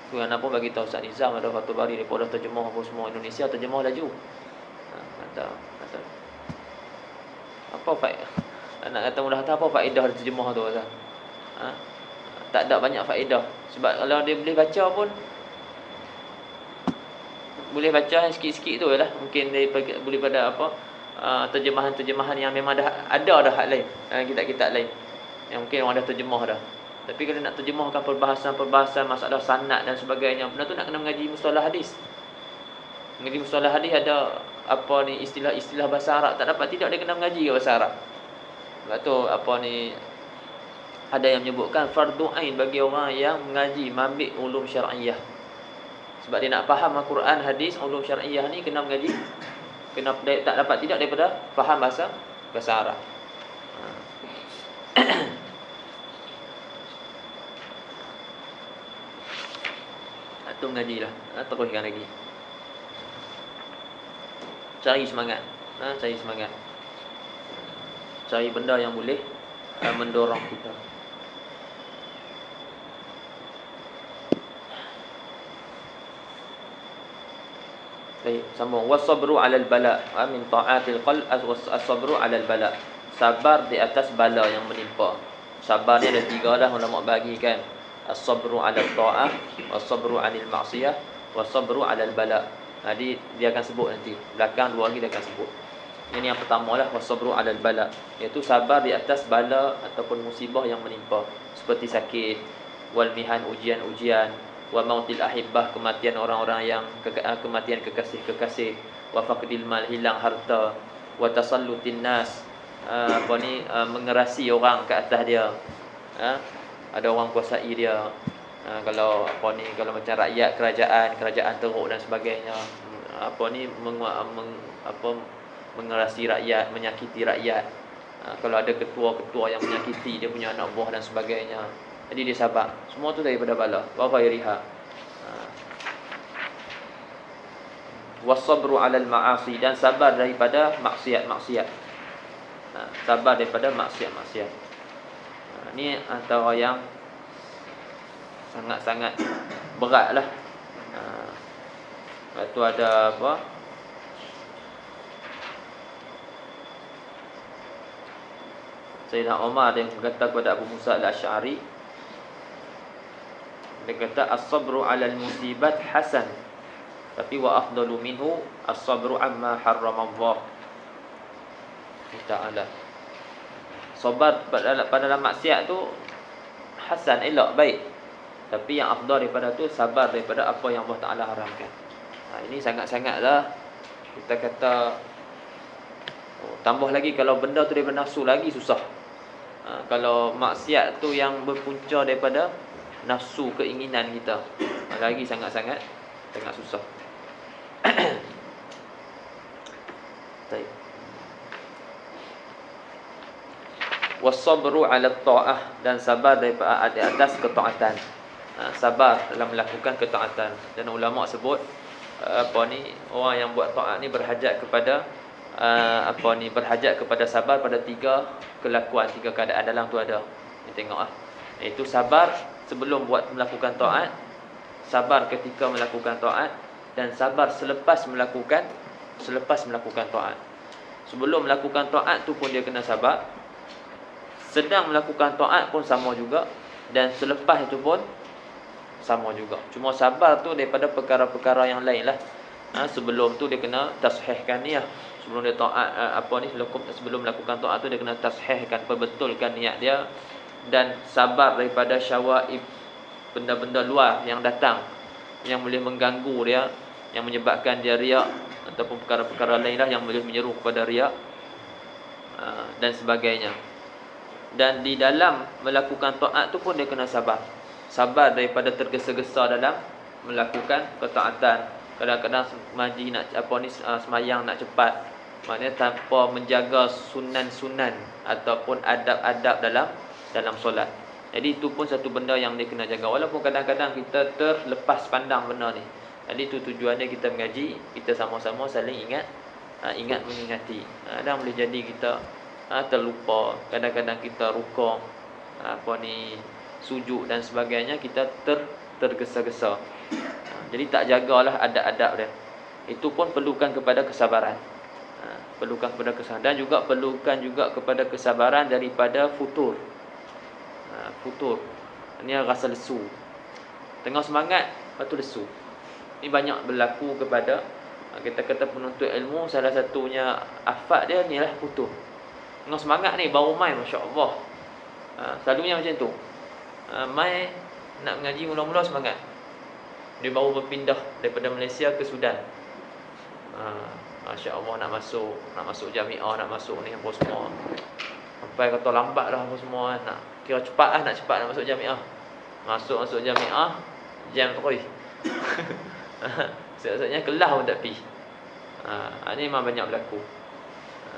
Tu yang apa bagi tahu Ustaz Nizam ada Fathul Bari daripada terjemah apa semua Indonesia, terjemah laju. Kata apa faedah? Nak kata mudah apa faedah terjemah tu Ustaz? Tak ada banyak faedah. Sebab kalau dia boleh baca pun, boleh baca sikit-sikit tu lah. Mungkin dia boleh pada apa, terjemahan-terjemahan yang memang dah ada hak lain, kitab-kitab lain yang mungkin orang dah terjemah dah. Tapi kalau nak terjemahkan perbahasan-perbahasan masalah sanad dan sebagainya, benda tu nak kena mengaji mustalah hadis. Mengaji mustalah hadis ada apa ni istilah-istilah bahasa Arab, tak dapat tidak dia kena mengaji ke bahasa Arab. Sebab tu apa ni, ada yang menyebutkan fardu ain bagi orang yang mengaji mambil ulum syar'iyah. Sebab dia nak faham Al-Quran, hadis, ulum syar'iyah ni kena mengaji, kena tak dapat tidak daripada faham bahasa Arab. Tu mengajilah, teruskan lagi. Cari semangat, cari semangat. Cari benda yang boleh mendorong kita. Baik, sambung. Wasabru 'alal bala, min ta'atil qalb as-sabru 'alal bala. Sabar di atas bala yang menimpa. Sabar ni ada 3 dah ulama bagikan. As-sabru 'ala ta'ah, was-sabru 'anil ma'siyah, was-sabru 'alal bala. Jadi dia akan sebut nanti. Belakang 2 lagi dia akan sebut. Ini yang pertamalah, was-sabru 'alal bala, iaitu sabar di atas bala ataupun musibah yang menimpa, seperti sakit, wal mihan, ujian-ujian, wa mautil ahibbah, kematian orang-orang yang kematian kekasih-kekasih, wa faqdil mal, hilang harta, wa tasallutin nas, mengerasi orang ke atas dia. Ada orang kuasai dia. Kalau kalau macam rakyat, kerajaan teruk dan sebagainya. Mengerasi rakyat, menyakiti rakyat. Kalau ada ketua-ketua yang menyakiti dia punya anak buah dan sebagainya. Jadi dia sabar. Semua tu daripada bala. Wa ghairiha. Wasabru 'alal ma'asi, dan sabar daripada maksiat-maksiat. Sabar daripada maksiat-maksiat. Ni antara yang sangat-sangat berat lah. Lepas tu ada apa? Sayyidina Umar yang berkata kepada Abu Musa al-Asy'ari, dia kata as-sabru 'alal musibat hasan, tapi wa afdalu minhu as-sabru amma harrama Allah Ta'ala. Sabar pada dalam maksiat tu hasan, elok, baik. Tapi yang afdal daripada tu sabar daripada apa yang Allah Ta'ala haramkan. Ini sangat-sangatlah kita kata, tambah lagi kalau benda tu daripada nafsu lagi susah. Kalau maksiat tu yang berpunca daripada nafsu, keinginan kita, lagi sangat-sangat susah. Baik. Wasabru 'ala ta'ah, dan sabar daripada atas ketaatan. Sabar dalam melakukan ketaatan. Dan ulama sebut orang yang buat taat ni berhajat kepada berhajat kepada sabar pada 3 kelakuan, 3 keadaan. Dalam tu ada, ni tengok iaitu sabar sebelum melakukan taat, sabar ketika melakukan taat, dan sabar selepas melakukan taat. Sebelum melakukan taat tu pun dia kena sabar, sedang melakukan taat pun sama juga, dan selepas itu pun sama juga. Cuma sabar tu daripada perkara-perkara yang lain lah. Sebelum tu dia kena tashihkan niat. Sebelum dia taat sebelum melakukan taat tu dia kena tashihkan, perbetulkan niat dia, dan sabar daripada syawaib, benda-benda luar yang datang yang boleh mengganggu dia, yang menyebabkan dia riak, ataupun perkara-perkara lain lah yang boleh menyeru kepada riak dan sebagainya. Dan di dalam melakukan taat tu pun dia kena sabar. Sabar daripada tergesa-gesa dalam melakukan ketaatan. Kadang-kadang semayang nak cepat, maknanya tanpa menjaga sunan-sunan ataupun adab-adab dalam solat. Jadi itu pun satu benda yang dia kena jaga. Walaupun kadang-kadang kita terlepas pandang benda ni. Jadi itu tujuannya kita mengaji, kita sama-sama saling ingat mengingati. Dan boleh jadi kita terlupa. Kadang-kadang kita rukuk, sujud dan sebagainya, kita tergesa-gesa. Jadi tak jagalah adab-adab dia. Itu pun perlukan kepada kesabaran. Perlukan kepada kesabaran, dan juga perlukan juga kepada kesabaran daripada futur. Futur. Ini rasa lesu. Tengah semangat, lepas tu lesu. Ini banyak berlaku kepada kita kata penuntut ilmu. Salah satunya afat dia ni lah futur. Tengah semangat ni baru main, masya-Allah. Selalunya macam tu. Mai nak mengaji mula-mula semangat. Dia baru berpindah daripada Malaysia ke Sudan. Masya Allah, nak masuk jamiah, nak masuk ni apa semua. Sampai kata lambat lah apa semua, nak kira cepat nak masuk jamiah. Masuk jamiah, jam terus. Sebenarnya kelas pun tak pergi. Ini memang banyak berlaku.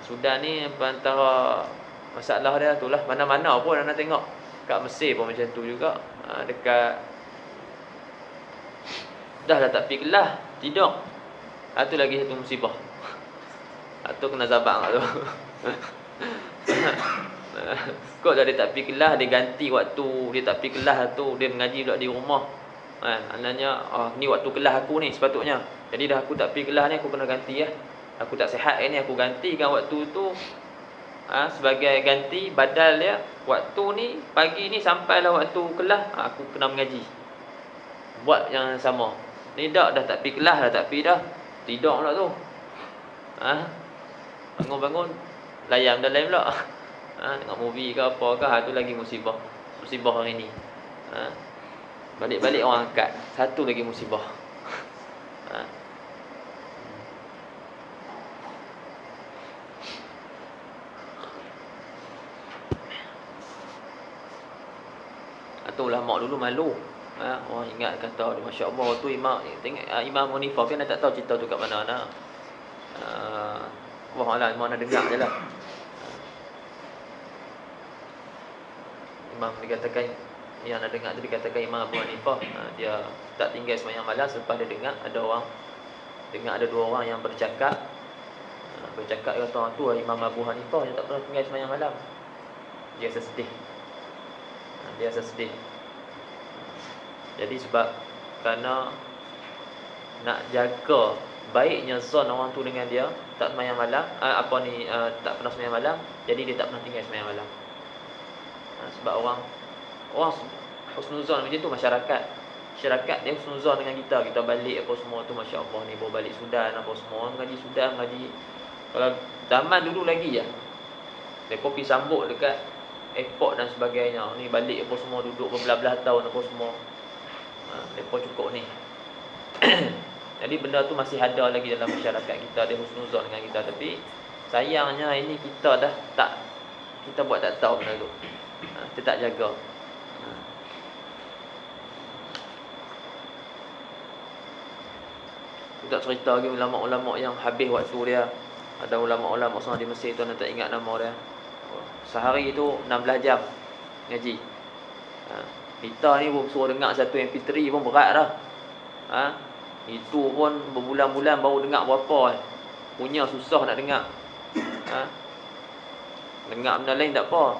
Sudan ni antara masalah dia tu lah. Mana-mana pun nak tengok. Kat Mesir pun macam tu juga. Dekat dah tak pergi kelas, tidur. Itu lagi satu musibah. Itu kena zabak tu. Kok dah dia tak pergi kelas, dia ganti waktu. Dia tak pergi kelas tu, dia mengaji pula di rumah. Maknanya ni waktu kelas aku ni sepatutnya. Jadi dah aku tak pergi kelas ni, aku kena ganti lah. Aku tak sihat ni, aku gantikan waktu tu. Sebagai ganti badal dia, waktu ni pagi ni sampailah waktu kelas, aku kena mengaji. Buat yang sama. Ni dah tak pergi kelas, dah tak pergi dah. Tidur pula tu. Bangun-bangun layam dah lain pula. Tengok movie ke apa ke, tu lagi musibah. Musibah hari ni. Balik-balik orang angkat, satu lagi musibah. Atau ulama dulu malu. Orang ingat kata, Masya Allah tu Imam Munifah kan tak tahu cerita tu kat mana nak. Allah mana dengar je lah. Imam dikatakan, yang nak dengar tu dikatakan Imam Abu Hanifah, dia tak tinggal sembahyang malam selepas dia dengar ada dua orang yang bercakap kata orang tu Imam Abu Hanifah yang tak pernah tinggal sembahyang malam. Dia rasa sedih. Jadi sebab kerana nak jaga baiknya zon orang tu dengan dia, tak sembahyang malam, tak pernah sembahyang malam, jadi dia tak pernah tinggal sembahyang malam. Sebab orang husnuzon macam tu, masyarakat dia husnuzon dengan kita balik apa semua tu, Masya Allah ni baru balik Sudan apa semua, orang mengaji Sudan, mengaji kalau zaman dulu lagi je mereka pergi sambut dekat airport dan sebagainya, ni balik apa semua, duduk berbelah-belah tahun apa semua. Mereka cukup ni. Jadi benda tu masih ada lagi dalam masyarakat kita, dia husnuzon dengan kita, tapi sayangnya ini kita buat tak tahu benda tu. Kita tak jaga. Kita cerita lagi ulama-ulama yang habis waktu dia. Ada ulama-ulama seorang di Mesir tu, tak ingat nama dia. Sehari tu 16 jam ngaji. Kita ni pun suruh dengar satu MP3 pun berat dah. Itu pun berbulan-bulan baru dengar berapa. Punya susah nak dengar. Dengar benda lain tak apa.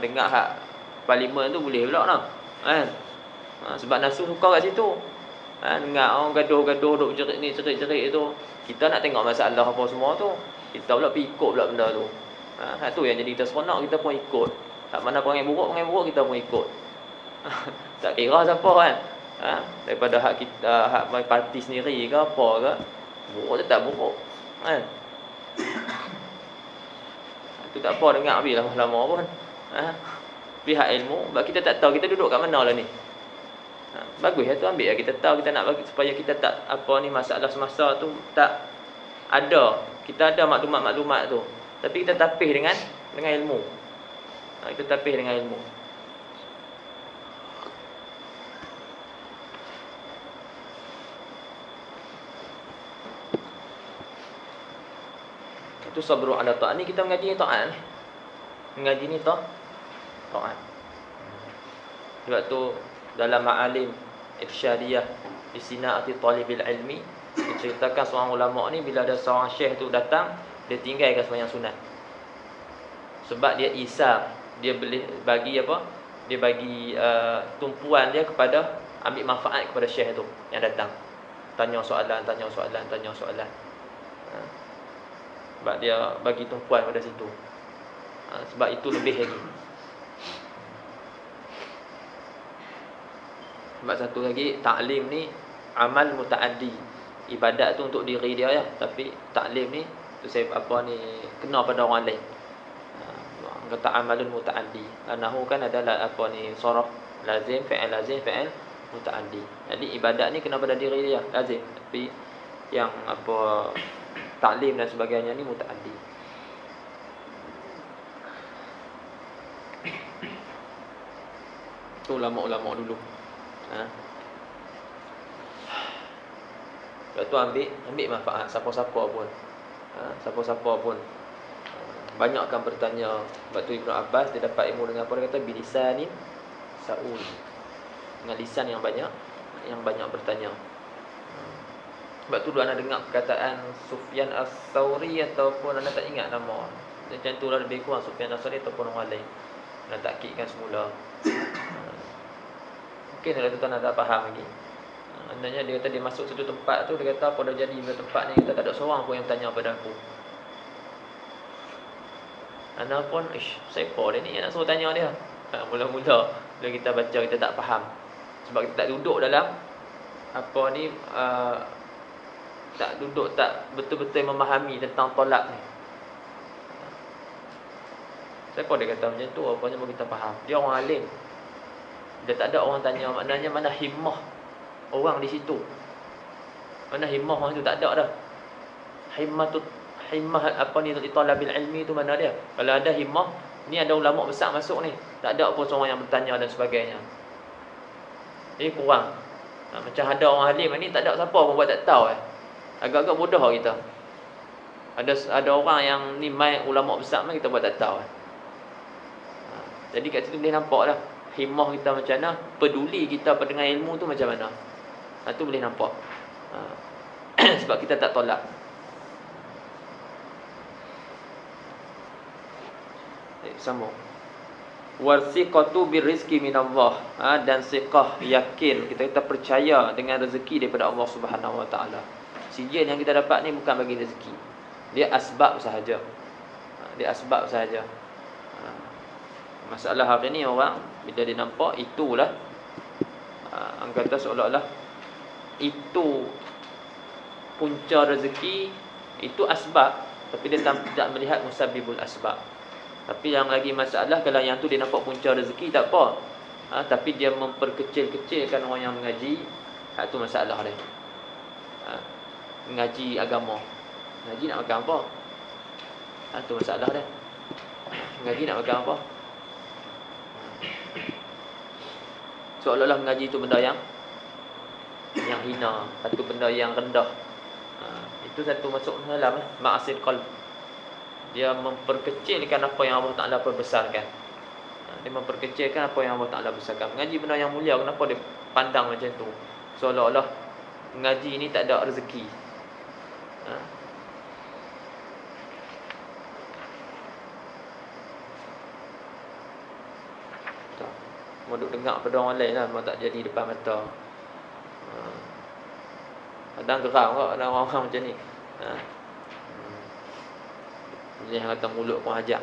Dengar hak parlimen tu boleh pula lah. Sebab nafsu suka kat situ. Dengar orang gaduh-gaduh, duk jerit ni, jerit-jerit tu. Kita nak tengok masalah apa semua tu, kita pula pergi ikut pula benda tu. Tu yang jadi kita seronok, kita pun ikut. Tak mana perangai buruk kita pun ikut. Tak kira siapa kan. Daripada hak kita, hak parti sendiri ke apa ke, buruk tetap buruk. Tu tak apa dengar habis lama-lama pun. Pihak ilmu, sebab kita tak tahu kita duduk kat mana lah ni. Bagus tu ambil lah, kita tahu, kita nak bagi supaya kita tak masalah semasa tu tak ada. Kita ada maklumat-maklumat tu, tapi kita tapih dengan ilmu. Kita tapih dengan ilmu. Itu sabru ala ta'at. Ni kita mengaji ni ta'at ni. Mengaji ni ta'at. Sebab tu dalam ma'alim irsyadiyah di sina'ati talibil ilmi, diceritakan seorang ulama ni bila ada seorang syekh tu datang, dia tinggalkan sembahyang sunat. Sebab dia isar, dia boleh bagi apa? Dia bagi tumpuan dia kepada ambil manfaat kepada syekh tu yang datang. Tanya soalan. Sebab dia bagi tumpuan pada situ. Sebab itu lebih lagi. Sebab satu lagi, ta'lim ni amal muta'addi. Ibadat tu untuk diri dia ya, tapi ta'lim ni tu saya kena pada orang lain. Kata amalun muta'addi. Anahu kan adalah saraf Lazim, fi'il muta'addi. Jadi ibadat ni kena pada diri dia, lazim. Tapi yang apa taklim dan sebagainya ni muta'addi. Tu ulama-ulama dulu. Lepas tu ambil manfaat siapa-siapa pun. Siapa-siapa pun. Banyak kan bertanya. Sebab tu Ibn Abbas dia dapat ilmu dengan apa? Dia kata bilisanin sa'ul. Dengan lisan yang banyak bertanya. Sebab tu dulu anda dengar perkataan Sufyan As-Sawri ataupun anda tak ingat nama. Macam tu lah lebih kurang Sufyan As-Sawri ataupun orang lain. Anda takkidkan semula. Mungkin kalau tuan anda tak faham lagi. Andainya dia kata dia masuk satu tempat tu, dia kata apa dah jadi di tempat ni, kita tak ada seorang pun yang bertanya pada aku. Anda pun, siapa dia ni yang nak suruh tanya dia? Mula-mula bila kita baca kita tak faham. Sebab kita tak duduk dalam apa ni, tak betul-betul memahami tentang tolak ni. Siapa dia kata macam tu? Apanya pun kita faham. Dia orang alim. Dia tak ada orang tanya, maknanya mana himmah orang di situ. Mana himmah orang tu tak ada dah. Himmah apa ni talabil ilmi tu mana dia? Kalau ada himmah, ni ada ulama besar masuk ni. Tak ada pun seorang yang bertanya dan sebagainya. Ini kurang. Macam ada orang alim ni tak ada siapa pun buat tak tahu. Agak-agak bodoh kita. Ada orang yang ni mai ulama besar mai kita buat tak tahu. Jadi kat situ boleh nampak dah himmah kita macam mana, peduli kita dengan ilmu tu macam mana. Tu boleh nampak. Sebab kita tak tolak. Sambung. Warsiqatu birrizqi minallah. Dan siqah, yakin, kita percaya dengan rezeki daripada Allah Subhanahu Wa Taala. Sijil yang kita dapat ni bukan bagi rezeki. Dia asbab sahaja. Masalah hari ni orang bila dia nampak itulah orang kata seolah-olah itu punca rezeki, itu asbab, tapi dia tidak melihat musabbibul asbab. Tapi yang lagi masalah kalau yang tu dia nampak punca rezeki tak apa, tapi dia memperkecil-kecilkan orang yang mengaji, tu masalah dia. Mengaji agama, mengaji nak makan apa? Tu masalah dia. Mengaji nak makan apa? Seolah-olah mengaji itu benda yang hina, satu benda yang rendah. Itu satu masuk dalam ma'asil qalb. Dia memperkecilkan apa yang Allah Ta'ala perbesarkan. Dia memperkecilkan apa yang Allah Ta'ala besarkan. Mengaji benda yang mulia, kenapa dia pandang macam tu? Seolah-olah mengaji ni tak ada rezeki. Mau duk dengar pada orang lain lah, mau tak jadi depan mata. Kadang geram kok ada orang-orang macam ni. Dia yang kata mulut pun ajak.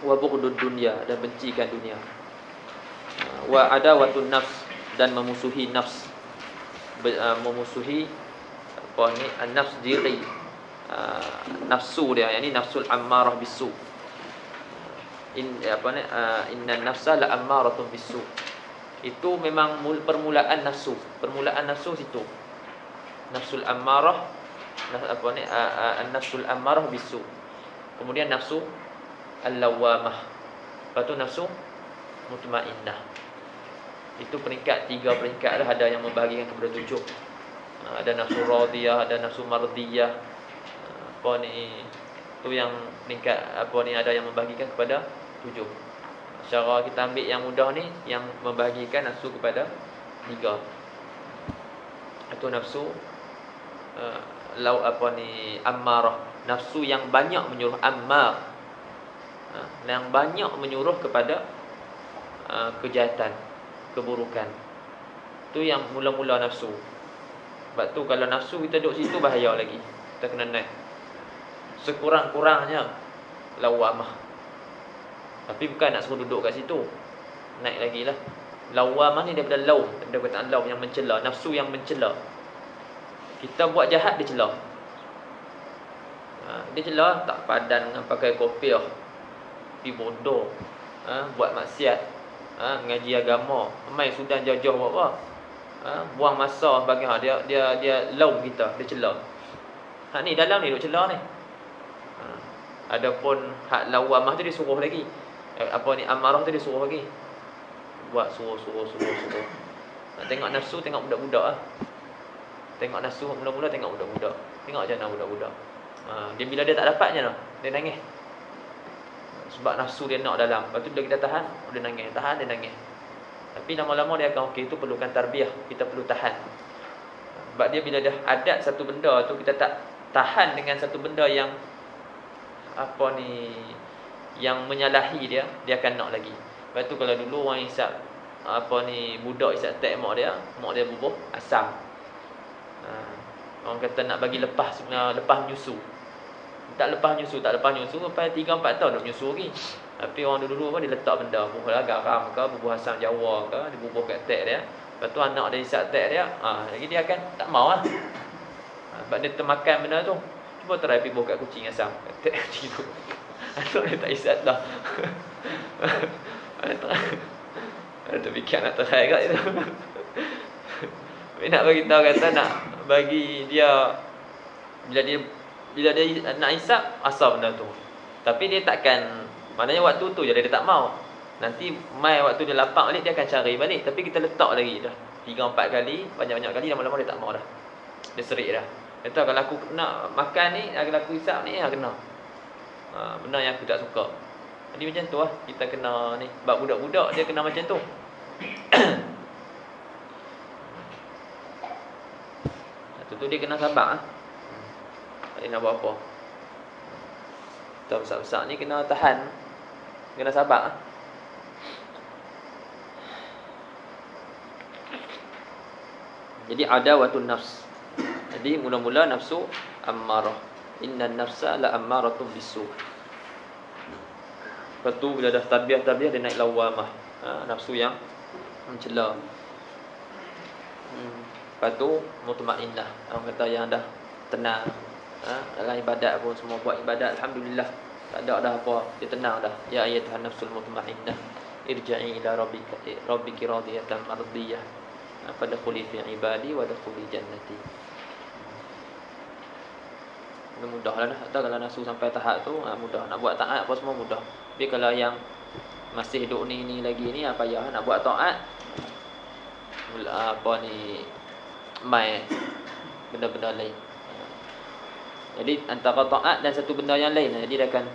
Wa bughdud dunya, dan bencikan dunia. Wa adawatun nafs, dan memusuhi nafs. Memusuhi apa ni, an-nafs diri. Nafsu dia, yakni nafsul ammarah bisu. Inna nafsa la ammaratun bisu. Itu memang permulaan nafsu. Permulaan nafsu situ. Nafsul ammarah, nafsul ammarah bisu. Kemudian nafsu al-lawamah. Lepas tu nafsu mutmainnah. Itu peringkat, 3 peringkat dah. Ada yang membahagikan kepada 7. Ada nafsu radiyah, ada nafsu mardiyah. Apa ni, tu yang peringkat apa ni, ada yang membahagikan kepada 7. Cara kita ambil yang mudah ni, yang membahagikan nafsu kepada 3. Itu nafsu ammarah, nafsu yang banyak menyuruh, ammar, yang banyak menyuruh kepada kejahatan, keburukan. Tu yang mula-mula nafsu. Sebab tu kalau nafsu kita duduk situ bahaya lagi. Kita kena naik. Sekurang-kurangnya lawamah. Tapi bukan nak suruh duduk kat situ, naik lagi lah. Lawamah ni daripada law, daripada kataan law yang mencela, nafsu yang mencela. Kita buat jahat dia cela. Dia celah tak padan dengan pakai kopiah, pergi bodoh, buat maksiat, ngaji agama, main sudan jauh-jauh buat apa, buang masa bagi dia laum kita, dia celah. Ni dalam ni duk celah ni. Adapun hak lawamah tu dia suruh lagi. Amarah tu dia suruh lagi. Buat suruh. Tengok nafsu, tengok budak-budak lah. Tengok nafsu mula-mula, tengok budak-budak. Tengok macam mana budak-budak. Dia bila dia tak dapat macam mana? Dia nangis. Sebab nafsu dia nak dalam. Lepas tu bila kita tahan, dia nangis. Tahan, dia nangis. Tapi lama-lama dia akan okey. Itu perlukan tarbiyah. Kita perlu tahan. Sebab dia bila dah adat satu benda tu, kita tak tahan dengan satu benda yang yang menyalahi dia akan nak lagi. Lepas tu kalau dulu orang hisap budak hisap tek mak dia bubuh asam. Orang kata nak bagi lepas menyusu. Tak lepas nyusu sampai 3-4 tahun dah menyusu lagi. Tapi orang dulu dia letak benda bubuh garam ke, bubuh asam Jawa ke, dia bubuh kat tek dia. Lepas tu anak dia hisap tek dia, lagi dia akan tak mau lah. Sebab dia termakan benda tu. Cuba try pergi bubuh kat kucing asam. Tek kucing tu. Anak dia tak hisap dah. Ada terfikir nak try kat itu. Nak bagi tahu kata nak bagi dia bila dia nak hisap asal benda tu. Tapi dia takkan, maknanya waktu tu je dia tak mau. Nanti mai waktu dia lapang balik dia akan cari balik. Tapi kita letak lagi dah 3-4 kali, banyak-banyak kali, lama-lama dia tak mau dah. Dia serik dah. Dia tahu kalau aku nak makan ni, kalau aku hisap ni kena. Benda yang aku tak suka. Jadi macam tu lah kita kena ni. Sebab budak-budak dia kena macam tu. Tu dia kena sabar. Tak boleh nak buat apa. Kita besar-besar ni kena tahan. Kena sabar. Jadi adawatun nafs. Jadi mula-mula nafsu ammarah. Innan nafsa la ammaratun bisu. Lepas tu bila dah tarbiyah dia naik lawamah. Nafsu yang mencela. Lepas tu mutmainnah. Orang kata yang dah tenang. Dalam ibadat pun semua buat ibadat alhamdulillah. Tak ada dah apa, dia tenang dah. Ya ayyatuhan nafsul mutmainnah, irji'i ila rabbiki radiyatan mardiyah. Fadkhuli fi ibadi wa dkhuli jannati. Mudahlah dah. Tak kalau nafsu sampai tahap tu mudah. Nak buat taat apa semua mudah. Tapi kalau yang masih duk ni lagi ni payah nak buat taat. Mai benda-benda lain. Jadi antara taat dan satu benda yang lain, jadi dia akan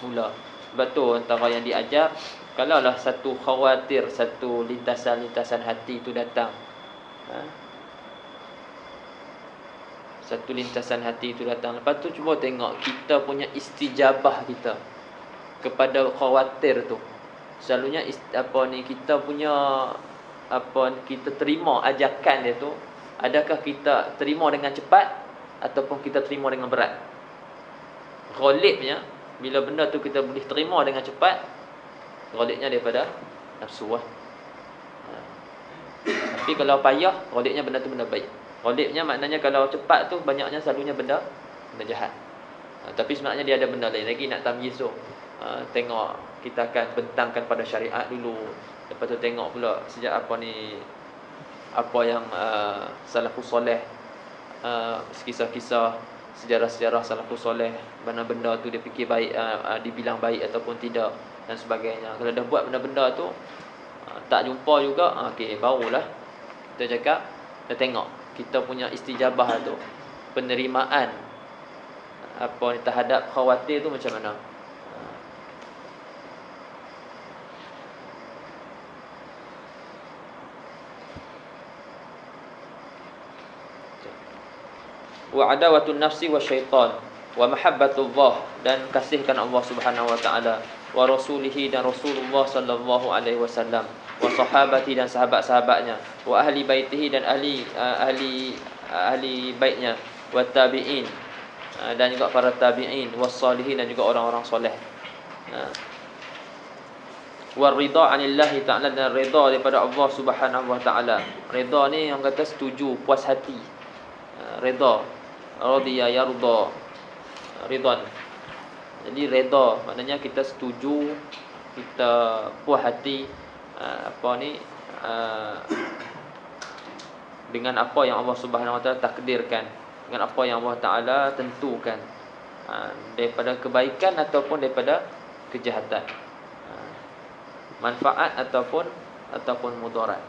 mula. Sebab tu antara yang diajar, kalaulah satu khawatir, satu lintasan-lintasan hati tu datang, satu lintasan hati tu datang, lepas tu cuba tengok kita punya istijabah kita kepada khawatir tu. Selalunya kita punya kita terima ajakan dia tu, adakah kita terima dengan cepat ataupun kita terima dengan berat? Ghalibnya bila benda tu kita boleh terima dengan cepat, ghalibnya daripada nafsu lah. Tapi kalau payah, ghalibnya benda tu benda baik. Ghalibnya maknanya kalau cepat tu banyaknya selalunya benda jahat. Tapi sebenarnya dia ada benda lain lagi nak tamyiz tu. Tengok, kita akan bentangkan pada syariat dulu. Lepas tu tengok pula sejak apa yang salafus soleh, kisah-kisah sejarah-sejarah salafus soleh, mana benda tu dia fikir baik, dibilang baik ataupun tidak dan sebagainya. Kalau dah buat benda-benda tu tak jumpa juga, okey, barulah kita cakap, kita tengok kita punya istijabah tu, penerimaan terhadap khawatir tu macam mana. Wa adawatun nafsi wa syaitan wa mahabbatullah, dan kasihkan Allah Subhanahu wa taala, wa rasulihi, dan Rasulullah sallallahu alaihi wasallam, wa sahabati, dan sahabat-sahabatnya, wa ahli baitihi, dan ahli baitnya, wa tabi'in, dan juga para tabi'in, was salihin, dan juga orang-orang soleh. Wa ridha anillahi ta'ala, dan ridha daripada Allah Subhanahu wa taala. Ridha ni yang kata setuju, puas hati. Ridha, radiya yarda, Ridwan. Jadi redha maknanya kita setuju, kita puas hati dengan apa yang Allah Subhanahu Wa Taala takdirkan, dengan apa yang Allah Taala tentukan, daripada kebaikan ataupun daripada kejahatan, manfaat ataupun mudarat.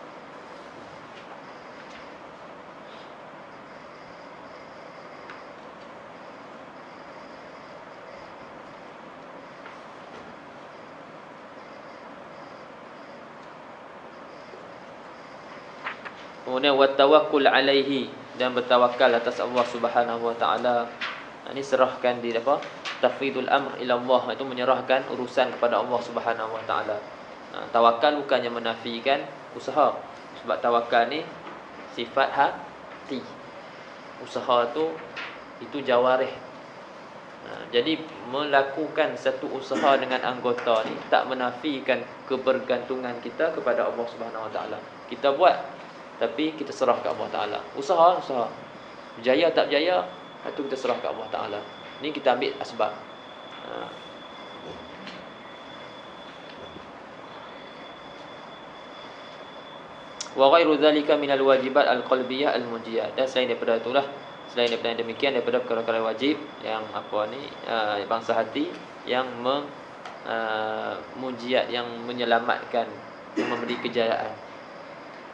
Kemudian watawakkul alaihi, dan bertawakal atas Allah Subhanahu Wa Taala. Ini serahkan di apa? Tafwidul amr ila Allah, itu menyerahkan urusan kepada Allah Subhanahu Wa Taala. Tawakal bukannya menafikan usaha, sebab tawakal ni sifat hati. Usaha itu jawarih. Jadi melakukan satu usaha dengan anggota ni tak menafikan kebergantungan kita kepada Allah Subhanahu Wa Taala. Kita buat tapi kita serah ke Allah Ta'ala. Usaha. Berjaya tak berjaya, itu kita serah ke Allah Ta'ala. Ni kita ambil asbab. Wa ghairu dhalika minal wajibat al-qalbiyah al-munjiyah. Dan selain daripada itulah, selain daripada demikian, daripada perkara-perkara wajib yang bangsa hati yang munjiyat, yang menyelamatkan, yang memberi kejayaan.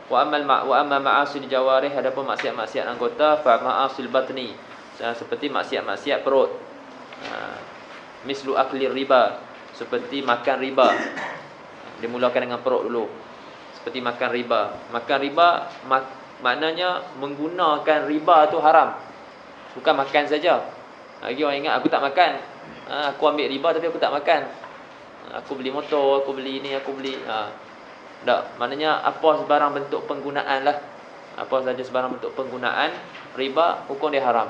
Wa amma ma'asil jawarih, adapun maksiat-maksiat anggota, fa ma'asil batni, seperti maksiat-maksiat perut, mislu akli riba, seperti makan riba. Dimulakan dengan perut dulu. Seperti makan riba. Makan riba maknanya menggunakan riba tu haram, bukan makan saja. Lagi orang ingat aku tak makan, aku ambil riba tapi aku tak makan, aku beli motor, aku beli ni, aku beli tak, maknanya apa sebarang bentuk penggunaan lah, apa saja sebarang bentuk penggunaan riba, hukum dia haram.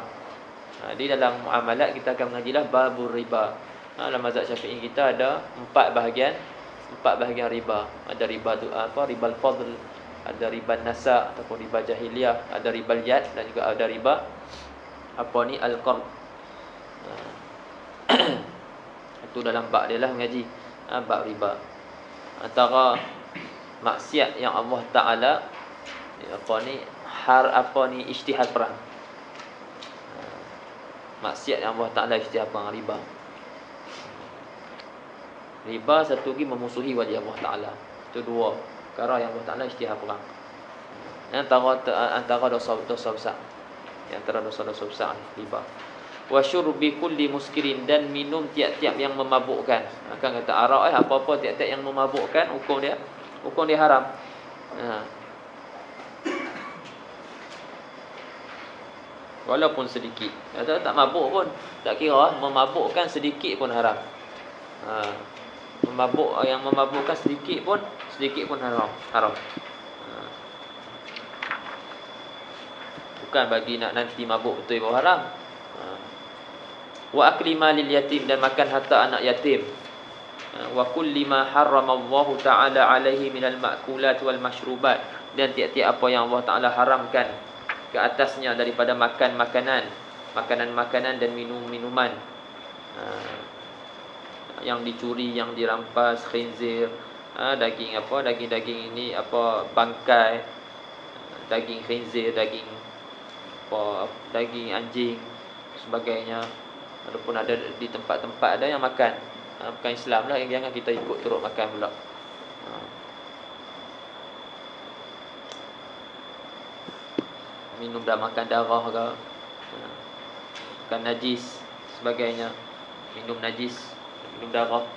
Di dalam muamalat kita akan mengajilah babur riba. Dalam mazhab Syafi'i kita ada 4 bahagian riba. Ada riba tu ribal fadl, ada riba nasa ataupun riba jahiliyah, ada riba yad, dan juga ada riba al-qard. Itu dalam bab dia lah mengaji bab riba. Antara maksiat yang Allah Ta'ala ijtihad perang. Maksiat yang Allah Ta'ala ijtihad perang, riba. Riba satu lagi memusuhi wajah Allah Ta'ala. Itu 2 perkara yang Allah Ta'ala ijtihad perang. Antara dosa-dosa besar. Antara dosa-dosa besar riba. Wa syurbi kulli muskirin, dan minum tiap-tiap yang memabukkan. Akan kata arak apa-apa tiap-tiap yang memabukkan, hukum dia haram. Walaupun sedikit. Kata tak mabuk pun tak kira, memabukkan sedikit pun haram. Yang memabukkan sedikit pun haram. Bukan bagi nak nanti mabuk betul baru haram. Wa akli malil yatim, dan makan harta anak yatim. Wa kulli ma harrama Allah Ta'ala alaihi minal ma'kulat wal mashrubat, dan tiap-tiap apa yang Allah Ta'ala haramkan ke atasnya daripada makanan dan minuman, yang dicuri, yang dirampas, khinzir, daging ini bangkai, daging khinzir, daging anjing sebagainya. Walaupun ada di tempat-tempat ada yang makan, bukan Islam lah, yang jangan kita ikut turut makan pula. Minum dah makan darah ke, makan najis sebagainya, minum najis, minum darah.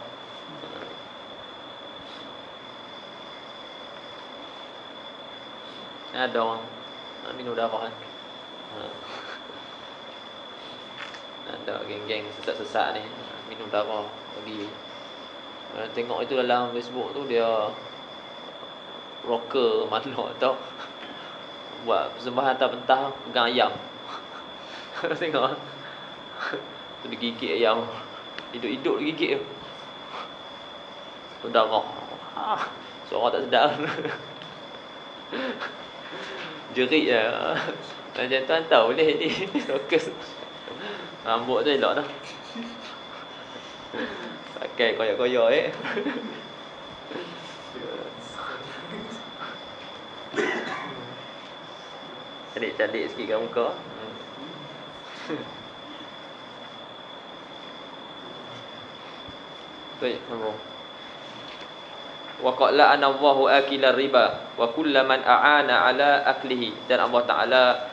Ada orang minum darah kan. Ada geng-geng sesat-sesat ni minum darah bagi. Tengok itu dalam Facebook tu, dia rocker mana tau, buat persembahan atas pentah pegang ayam. Tengok tu digigit ayam, hidup-hidup digigit tu darah. Suara tak sedap. Jerit je. Macam tu hantar boleh ni rocker. Rambut tu elok dah. Pakai koyak-koyak Cantik-cantik sikit kat muka. Baik, sambung. Wa qala ana Allahu akilar riba wa kullaman a'ana ala aklihi, dan Allah Taala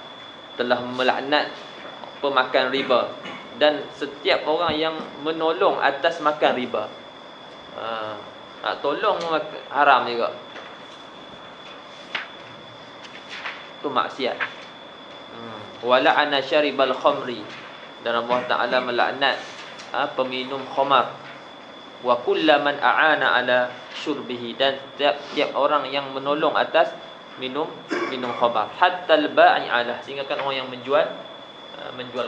telah melaknat pemakan riba dan setiap orang yang menolong atas makan riba. Nak tolong haram juga. Tu maksiat. Wala ana syaribal khamri, dan Allah Taala melaknat peminum khamar. Wa kullaman a'ana ala syurbihi, dan tiap orang yang menolong atas minum khamar. Hatta al-ba'i ala, sehingga kan orang yang menjual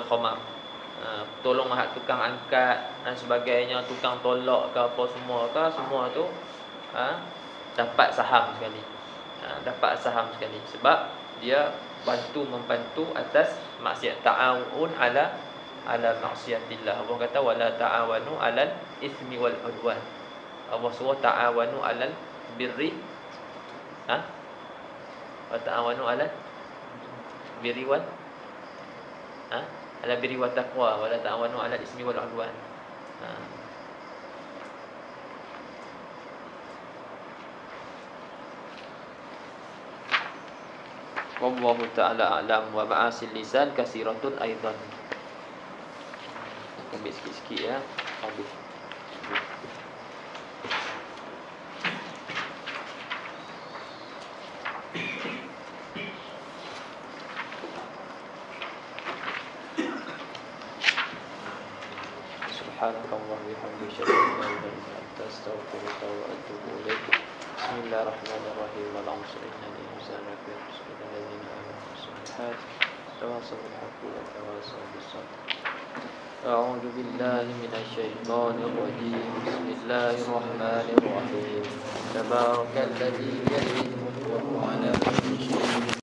khamar, tolong tukang angkat dan sebagainya, tukang tolak ke apa semua tu dapat saham sekali. Dapat saham sekali sebab dia membantu atas maksiat. Ta'awun ala maksiatillah. Allah kata wala ta'awanu 'alal itsmi wal 'udwan. Allah suruh ta'awanu 'alal birri wa ta'awanu 'alal birri wal ala birri wa taqwa wala ta'awanu 'alal itsmi wal 'udwan. Wallahu ta'ala a'lam. Wa ma'asil lisan kasiratun aidan. Ambil sikit-sikit ya. Habis. Subhanallah bihamdihi syada la ilaha illa anta astaghfiruka wa atubu ilaik. Bismillahirrahmanirrahim. Wal 'asri innal insana lafi khusr illa alladhina amanu wa 'amilus solihat tawassaw bil haqqi wa tawassaw bis sabr. A'udzu billahi minasy syaithanir rajim. Bismillahirrahmanirrahim. Tabarakalladzi biyadihi mulku wa huwa 'ala kulli syai'in